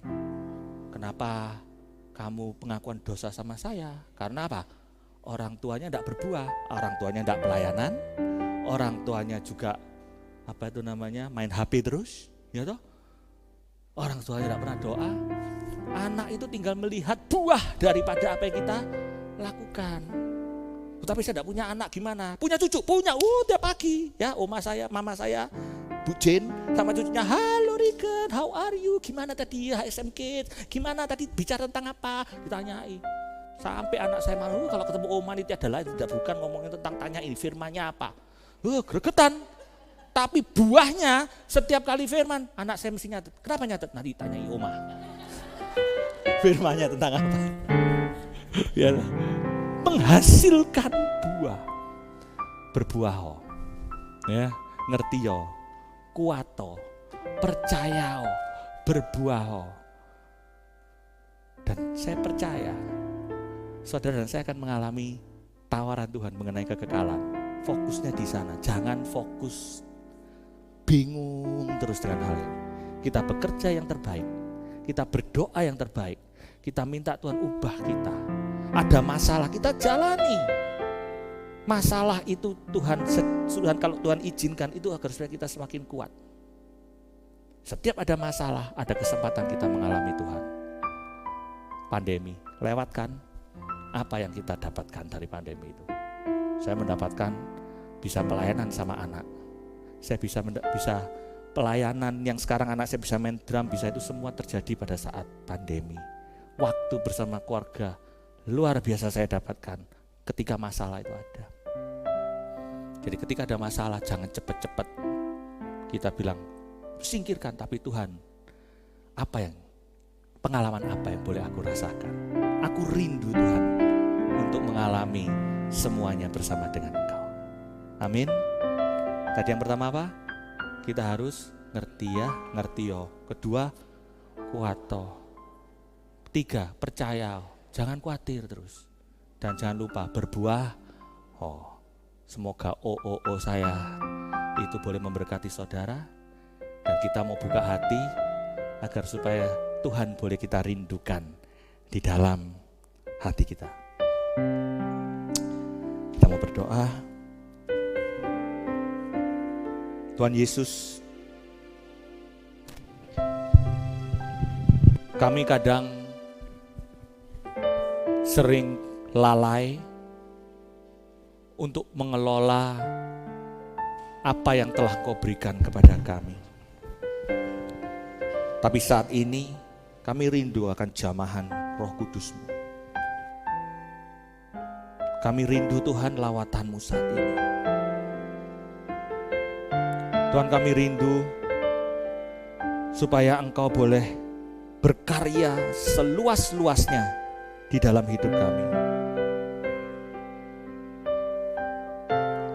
Kenapa kamu pengakuan dosa sama saya? Karena apa? Orang tuanya enggak berbuah, orang tuanya enggak pelayanan, orang tuanya juga main HP terus, ya toh? Orang tuanya tidak pernah doa. Anak itu tinggal melihat buah daripada apa yang kita lakukan. Tapi saya tidak punya anak gimana? Punya cucu? Punya, tiap pagi. Ya, oma saya, mama saya, Bu Jen sama cucunya, halo Riken, how are you? Gimana tadi HSM Kids? Gimana tadi bicara tentang apa? Ditanyai. Sampai anak saya malu kalau ketemu oma ini tiada lain, tidak bukan ngomongin tentang tanya ini firmannya apa. Gregetan. Tapi buahnya setiap kali firman, anak saya mesti nyatet. Kenapa nyatet? Nanti tanyai oma. Firmannya tentang apa? Ya, menghasilkan buah. Berbuah ho. Ya, ngerti yo. Kuato, percaya ho, berbuah ho. Dan saya percaya saudara dan saya akan mengalami tawaran Tuhan mengenai kekekalan. Fokusnya di sana, jangan fokus bingung terus dengan hal ini. Kita bekerja yang terbaik, kita berdoa yang terbaik, kita minta Tuhan ubah kita. Ada masalah kita jalani. Masalah itu Tuhan kalau Tuhan izinkan itu agar supaya kita semakin kuat. Setiap ada masalah, ada kesempatan kita mengalami Tuhan. Pandemi, lewatkan apa yang kita dapatkan dari pandemi itu. Saya mendapatkan bisa pelayanan sama anak. Saya bisa pelayanan yang sekarang anak saya bisa main drum, bisa itu semua terjadi pada saat pandemi. Waktu bersama keluarga luar biasa saya dapatkan ketika masalah itu ada. Jadi ketika ada masalah jangan cepat-cepat kita bilang singkirkan, tapi Tuhan pengalaman apa yang boleh aku rasakan? Aku rindu Tuhan untuk mengalami semuanya bersama dengan Engkau. Amin. Tadi yang pertama apa? Kita harus ngerti yo. Kedua, kuato. Tiga, percaya. Jangan khawatir terus. Dan jangan lupa berbuah. Semoga saya itu boleh memberkati saudara. Dan kita mau buka hati agar supaya Tuhan boleh kita rindukan di dalam hati kita. Kita mau berdoa. Tuhan Yesus, kami kadang sering lalai untuk mengelola apa yang telah Kau berikan kepada kami. Tapi saat ini kami rindu akan jamahan Roh Kudus-Mu. Kami rindu Tuhan lawatan-Mu saat ini. Tuhan, kami rindu supaya Engkau boleh berkarya seluas-luasnya di dalam hidup kami.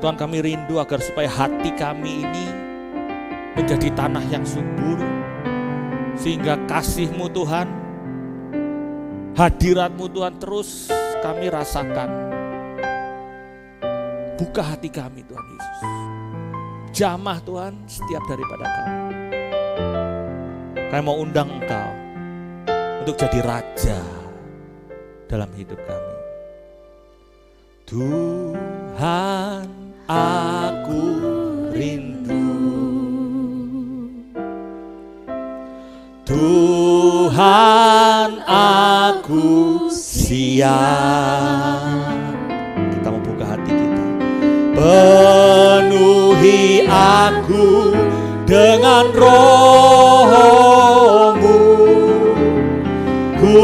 Tuhan, kami rindu agar supaya hati kami ini menjadi tanah yang subur, sehingga kasih-Mu Tuhan, hadirat-Mu Tuhan terus kami rasakan. Buka hati kami Tuhan Yesus. Jamah Tuhan setiap daripada kami. Kami mau undang Engkau untuk jadi raja dalam hidup kami. Tuhan, aku rindu. Tuhan, aku siap. Kita mau buka hati kita. Penuhi aku dengan Roh-Mu. Ku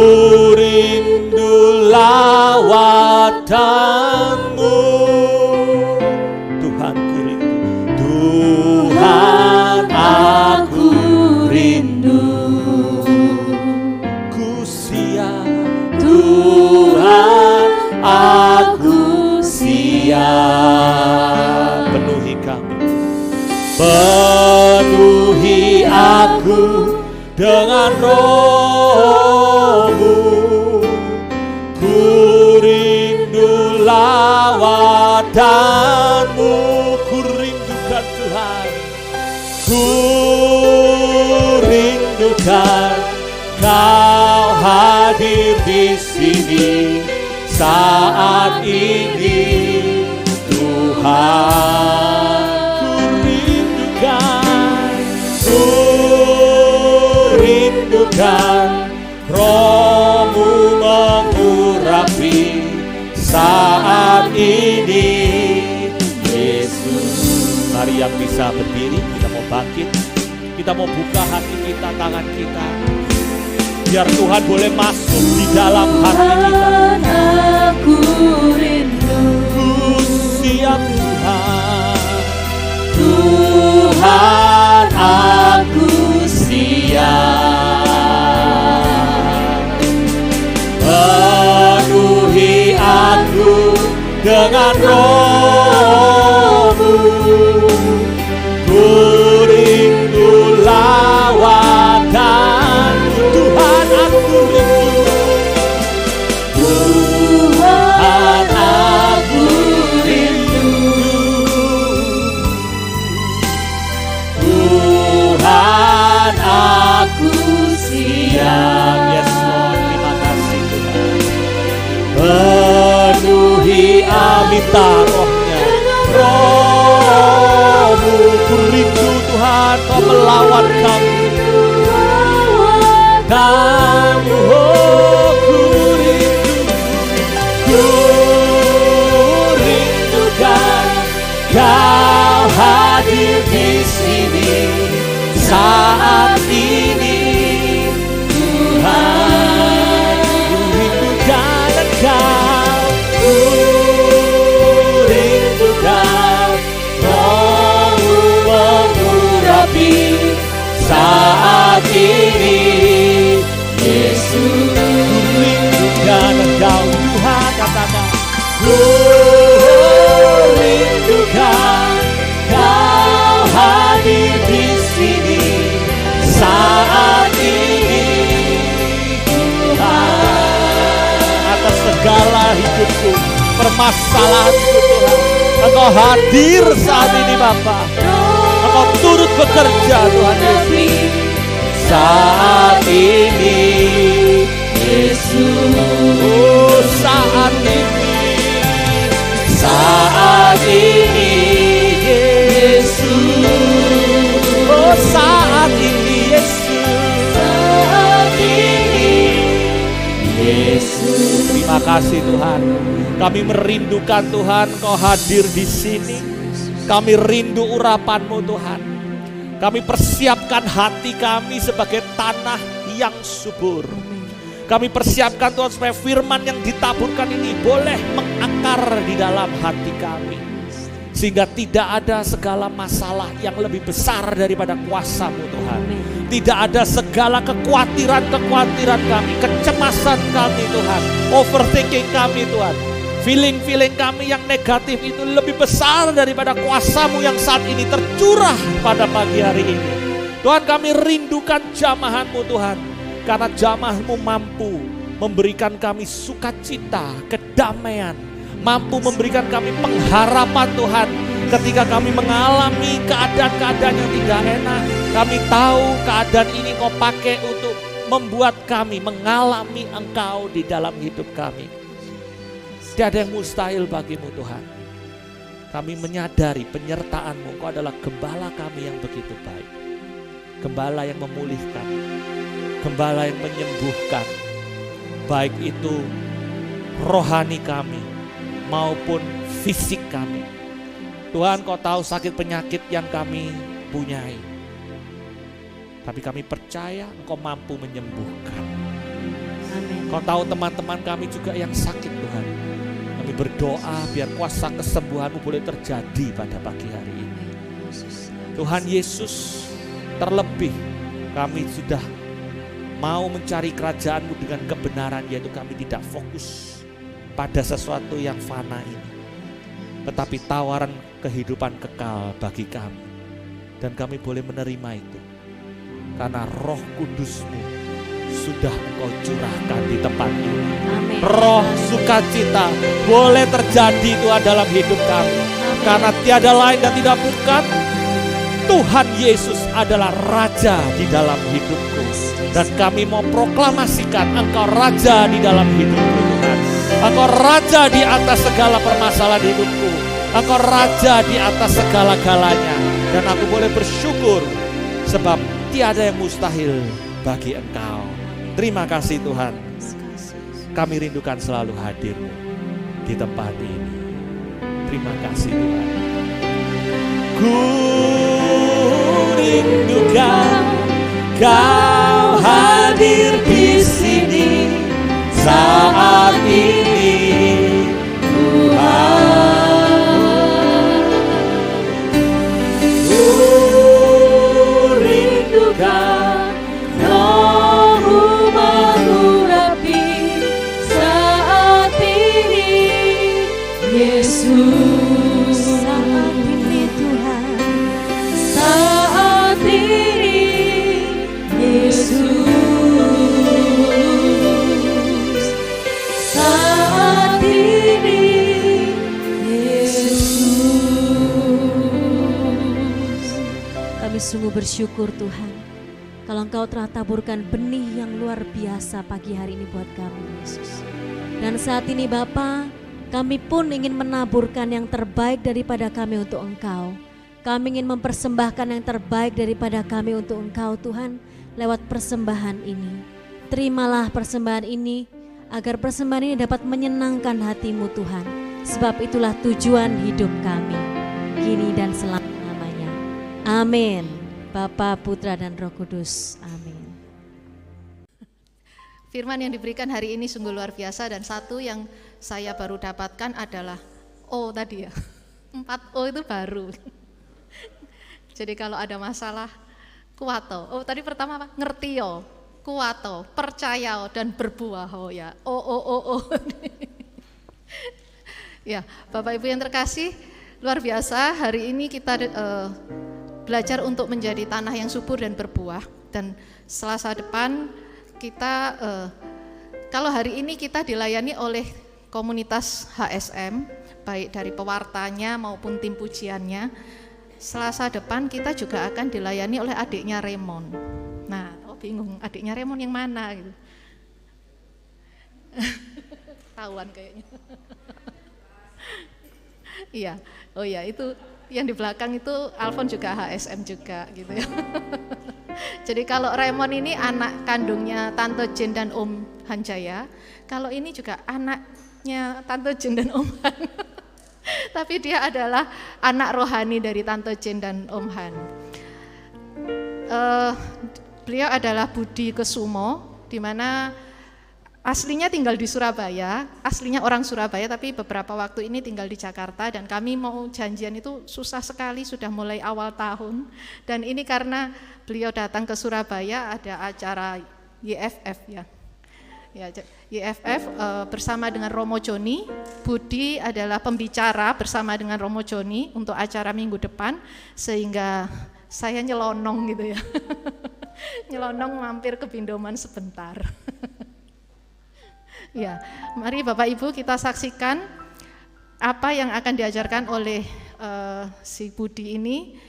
rindu lawatan-Mu. Tuhan, ku rindu. Tuhan, aku rindu. Ku siap. Tuhan, aku siap. Penuhi kami. Penuhi aku dengan Roh-Mu. Ku rindu lawatan-Mu. Ku rindukan Tuhan. Ku rindukan Kau hadir di sini saat ini, Tuhan. Ku rindukan Roh-Mu mengurapi saat ini, Yesus. Mari yang bisa berdiri, kita mau bangkit, kita mau buka hati kita, tangan kita, biar Tuhan boleh masuk di dalam hati kita. Aku rindu. Ku siap Tuhan. Tuhan, aku siap. Penuhi aku dengan Roh-Mu. Ku rindu lawatan-Mu. Tuhan, aku rindu. Tuhan, aku rindu. Tuhan, aku siap. Yes Lord, terima kasih Tuhan. Penuhi minta rohnya, Roh-Mu. Ku rindu Tuhan, Kau melawat kami. Kamu, oh, ku rindukan Kau hadir di sini saat ini, Tuhan. Ku rindukan Engkau, ku rindukan Roh-Mu mengurapi saat ini, Yesus. Ku rindukan Engkau, Tuhan, katakan. Ku rindukan Kau hadir di sini saat ini, Tuhan. Atas segala hidupku, permasalahanku Tuhan, Engkau hadir saat ini Bapa. Engkau turut bekerja Tuhan Yesus saat ini, Yesus. Oh, saat ini Yesus. Oh, saat ini Yesus. Saat ini Yesus. Terima kasih Tuhan. Kami merindukan Tuhan, Kau hadir di sini. Kami rindu urapan-Mu Tuhan. Kami persiapkan hati kami sebagai tanah yang subur. Kami persiapkan Tuhan supaya firman yang ditaburkan ini boleh mengakar di dalam hati kami. Sehingga tidak ada segala masalah yang lebih besar daripada kuasa-Mu Tuhan. Tidak ada segala kekhawatiran kami, kecemasan kami Tuhan, overthinking kami Tuhan. Feeling kami yang negatif itu lebih besar daripada kuasa-Mu yang saat ini tercurah pada pagi hari ini. Tuhan, kami rindukan jamahan-Mu Tuhan. Karena jamaah-Mu mampu memberikan kami sukacita, kedamaian, mampu memberikan kami pengharapan Tuhan. Ketika kami mengalami keadaan-keadaan yang tidak enak, kami tahu keadaan ini Kau pakai untuk membuat kami mengalami Engkau di dalam hidup kami. Tiada yang mustahil bagimu Tuhan. Kami menyadari penyertaan-Mu, Engkau adalah gembala kami yang begitu baik. Gembala yang memulihkan, gembala yang menyembuhkan, baik itu rohani kami maupun fisik kami. Tuhan, Kau tahu sakit penyakit yang kami punyai, tapi kami percaya Engkau mampu menyembuhkan. Amin. Kau tahu teman-teman kami juga yang sakit Tuhan. Kami berdoa biar kuasa kesembuhan-Mu boleh terjadi pada pagi hari ini. Tuhan Yesus, terlebih kami sudah mau mencari kerajaan-Mu dengan kebenaran, yaitu kami tidak fokus pada sesuatu yang fana ini, tetapi tawaran kehidupan kekal bagi kami. Dan kami boleh menerima itu karena Roh Kudus-Mu sudah Engkau curahkan di tempat ini. Amin. Roh sukacita boleh terjadi Tuhan dalam hidup kami. Karena tiada lain dan tidak bukan, Tuhan Yesus adalah Raja di dalam hidupku. Dan kami mau proklamasikan Engkau Raja di dalam hidupku Tuhan. Engkau Raja di atas segala permasalahan hidupku. Engkau Raja di atas segala-galanya. Dan aku boleh bersyukur sebab tiada yang mustahil bagi Engkau. Terima kasih Tuhan. Kami rindukan selalu hadir-Mu di tempat ini. Terima kasih Tuhan. Ku rindukan Kau hadir di sini saat ini Tuhan. Ku rindukan Roh-Mu mengurapi saat ini Yesus. Saat ini Tuhan, saat ini Yesus, saat ini Yesus. Kami sungguh bersyukur Tuhan, kalau Engkau telah taburkan benih yang luar biasa pagi hari ini buat kami Yesus. Dan saat ini Bapa, kami pun ingin menaburkan yang terbaik daripada kami untuk Engkau. Kami ingin mempersembahkan yang terbaik daripada kami untuk Engkau Tuhan, lewat persembahan ini. Terimalah persembahan ini, agar persembahan ini dapat menyenangkan hati-Mu Tuhan. Sebab itulah tujuan hidup kami, kini dan selama-lamanya. Amin. Bapa, Putra, dan Roh Kudus. Amin. Firman yang diberikan hari ini sungguh luar biasa, dan satu yang saya baru dapatkan adalah O tadi ya. 4 O itu baru. Jadi kalau ada masalah, kuato. Oh tadi pertama apa? Ngertio, kuato, percayao, dan berbuah. Ya. O. Ya, Bapak Ibu yang terkasih, luar biasa. Hari ini kita belajar untuk menjadi tanah yang subur dan berbuah. Dan Selasa depan kita, kalau hari ini kita dilayani oleh komunitas HSM, baik dari pewartanya maupun tim pujiannya. Selasa depan kita juga akan dilayani oleh adiknya Raymond. Nah, bingung adiknya Raymond yang mana gitu. Tahuan kayaknya. Iya, oh iya itu yang di belakang itu Alfon juga HSM juga gitu ya. Jadi kalau Raymond ini anak kandungnya Tante Jen dan Om Hanjaya, kalau ini juga anaknya Tante Jen dan Om Han. Tapi dia adalah anak rohani dari Tante Jen dan Om Han. Beliau adalah Budi Kesumo, di mana aslinya tinggal di Surabaya, aslinya orang Surabaya, tapi beberapa waktu ini tinggal di Jakarta. Dan kami mau janjian itu susah sekali, sudah mulai awal tahun. Dan ini karena beliau datang ke Surabaya, ada acara YFF ya. YFF bersama dengan Romo Joni. Budi adalah pembicara bersama dengan Romo Joni untuk acara minggu depan, sehingga saya nyelonong gitu ya. Nyelonong mampir ke Bindoman sebentar. Ya, mari Bapak Ibu kita saksikan apa yang akan diajarkan oleh si Budi ini.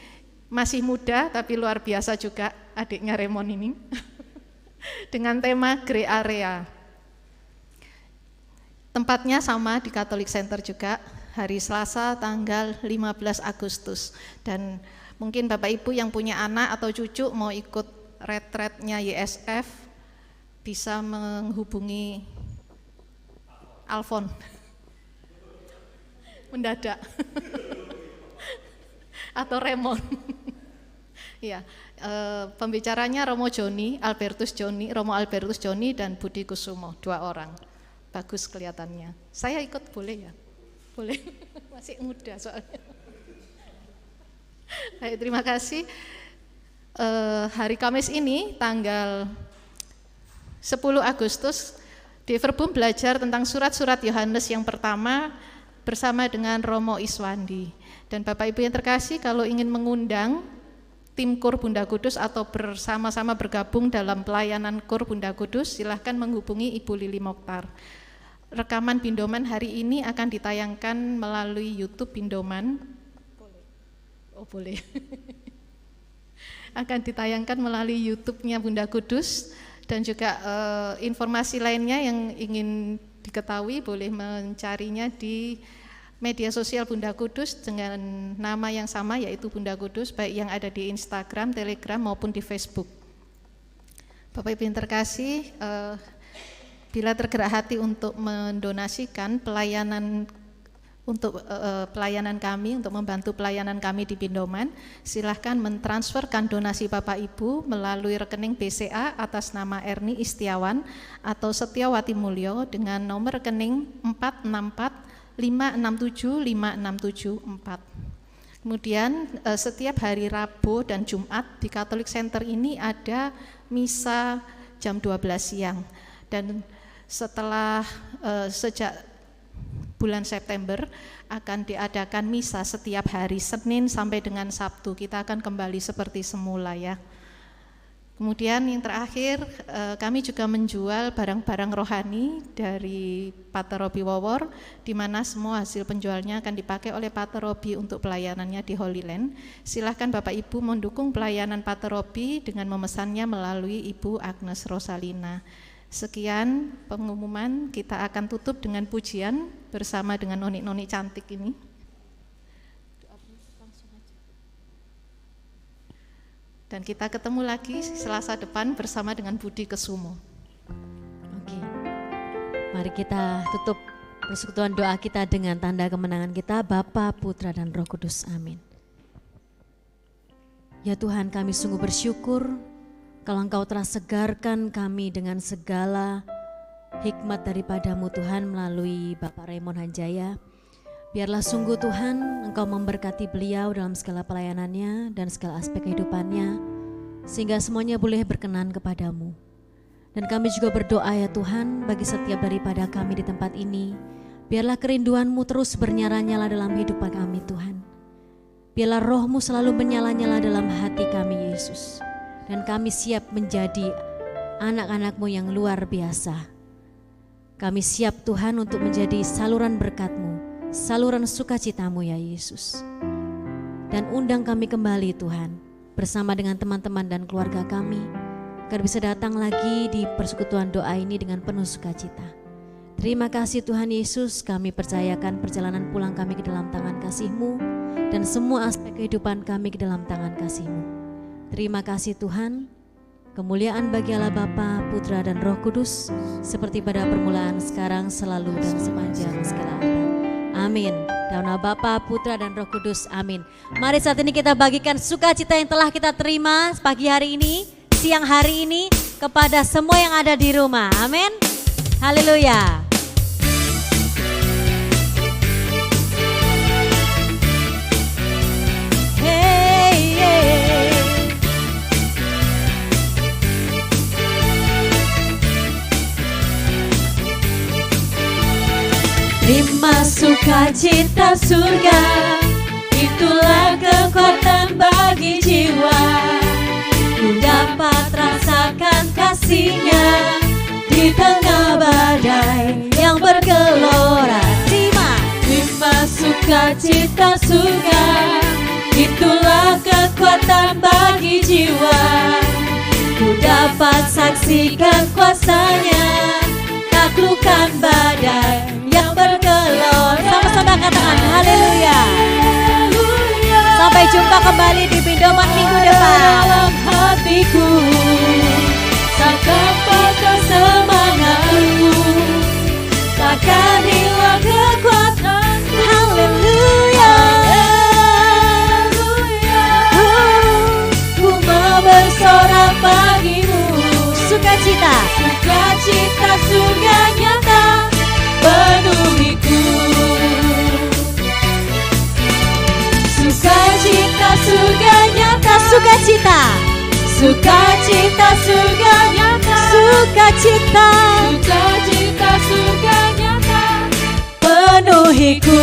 Masih muda tapi luar biasa juga adiknya Raymond ini. Dengan tema Grey Area. Tempatnya sama di Catholic Center juga, hari Selasa tanggal 15 Agustus. Dan mungkin Bapak Ibu yang punya anak atau cucu mau ikut retreatnya YSF bisa menghubungi Alfon. Mendadak. Atau Remon. Ya, pembicaranya Romo Albertus Joni dan Budi Kusumo, 2 orang. Bagus kelihatannya. Saya ikut boleh ya? Boleh. Masih muda soalnya. Baik, terima kasih. Hari Kamis ini tanggal 10 Agustus di Verbum belajar tentang surat-surat Yohanes yang pertama bersama dengan Romo Iswandi. Dan Bapak Ibu yang terkasih, kalau ingin mengundang tim Kur Bunda Kudus atau bersama-sama bergabung dalam pelayanan Kur Bunda Kudus, silahkan menghubungi Ibu Lili Mokhtar. Rekaman Bindoman hari ini akan ditayangkan melalui YouTube Bindoman. Boleh. Akan ditayangkan melalui YouTube-nya Bunda Kudus, dan juga informasi lainnya yang ingin diketahui boleh mencarinya di media sosial Bunda Kudus dengan nama yang sama, yaitu Bunda Kudus, baik yang ada di Instagram, Telegram maupun di Facebook. Bapak Ibu yang terkasih, bila tergerak hati untuk mendonasikan pelayanan kami, untuk membantu pelayanan kami di Bindoman, silahkan mentransferkan donasi Bapak Ibu melalui rekening BCA atas nama Erni Istiawan atau Setiawati Mulyo dengan nomor rekening 46456756774. Kemudian setiap hari Rabu dan Jumat di Catholic Center ini ada misa jam 12 siang, dan setelah sejak bulan September akan diadakan misa setiap hari Senin sampai dengan Sabtu. Kita akan kembali seperti semula ya. Kemudian yang terakhir, kami juga menjual barang-barang rohani dari Pater Robi Wawor, di mana semua hasil penjualnya akan dipakai oleh Pater Robi untuk pelayanannya di Holy Land. Silahkan Bapak Ibu mendukung pelayanan Pater Robi dengan memesannya melalui Ibu Agnes Rosalina. Sekian pengumuman, kita akan tutup dengan pujian bersama dengan noni-noni cantik ini. Dan kita ketemu lagi Selasa depan bersama dengan Budi Kusumo. Oke, mari kita tutup persekutuan doa kita dengan tanda kemenangan kita, Bapa, Putra, dan Roh Kudus. Amin. Ya Tuhan, kami sungguh bersyukur kalau Engkau telah segarkan kami dengan segala hikmat daripadamu Tuhan melalui Bapak Raymond Hanjaya. Biarlah sungguh Tuhan Engkau memberkati beliau dalam segala pelayanannya dan segala aspek kehidupannya, sehingga semuanya boleh berkenan kepadamu. Dan kami juga berdoa ya Tuhan bagi setiap daripada kami di tempat ini, biarlah kerinduan-Mu terus bernyala-nyala dalam hidup kami Tuhan. Biarlah roh-Mu selalu menyala-nyala dalam hati kami Yesus. Dan kami siap menjadi anak-anak-Mu yang luar biasa. Kami siap Tuhan untuk menjadi saluran berkat-Mu, saluran sukacitamu ya Yesus. Dan undang kami kembali Tuhan bersama dengan teman-teman dan keluarga kami, agar bisa datang lagi di persekutuan doa ini dengan penuh sukacita. Terima kasih Tuhan Yesus, kami percayakan perjalanan pulang kami ke dalam tangan kasih-Mu dan semua aspek kehidupan kami ke dalam tangan kasih-Mu. Terima kasih Tuhan. Kemuliaan bagi Allah Bapa, Putra, dan Roh Kudus, seperti pada permulaan, sekarang, selalu, dan sepanjang segala abad. Amin. Dalam nama Bapa, Putra, dan Roh Kudus. Amin. Mari saat ini kita bagikan sukacita yang telah kita terima pagi hari ini, siang hari ini, kepada semua yang ada di rumah. Amin. Haleluya. Hey, hey. Terima sukacita surga, itulah kekuatan bagi jiwa. Ku dapat rasakan kasih-Nya di tengah badai yang bergelora. Terima sukacita surga, itulah kekuatan bagi jiwa. Ku dapat saksikan kuasa-Nya, taklukkan badai jumpa kembali di Pindoman minggu depan. Dalam hatiku, takkan semangatku, takkan hilang kekuatanku. Haleluya. Ku mau bersorak bagimu. Sukacita. Sukacita surga nyata penuhiku. Sukacita surga nyata. Sukacita. Sukacita surga nyata. Sukacita. Sukacita surga nyata penuhiku.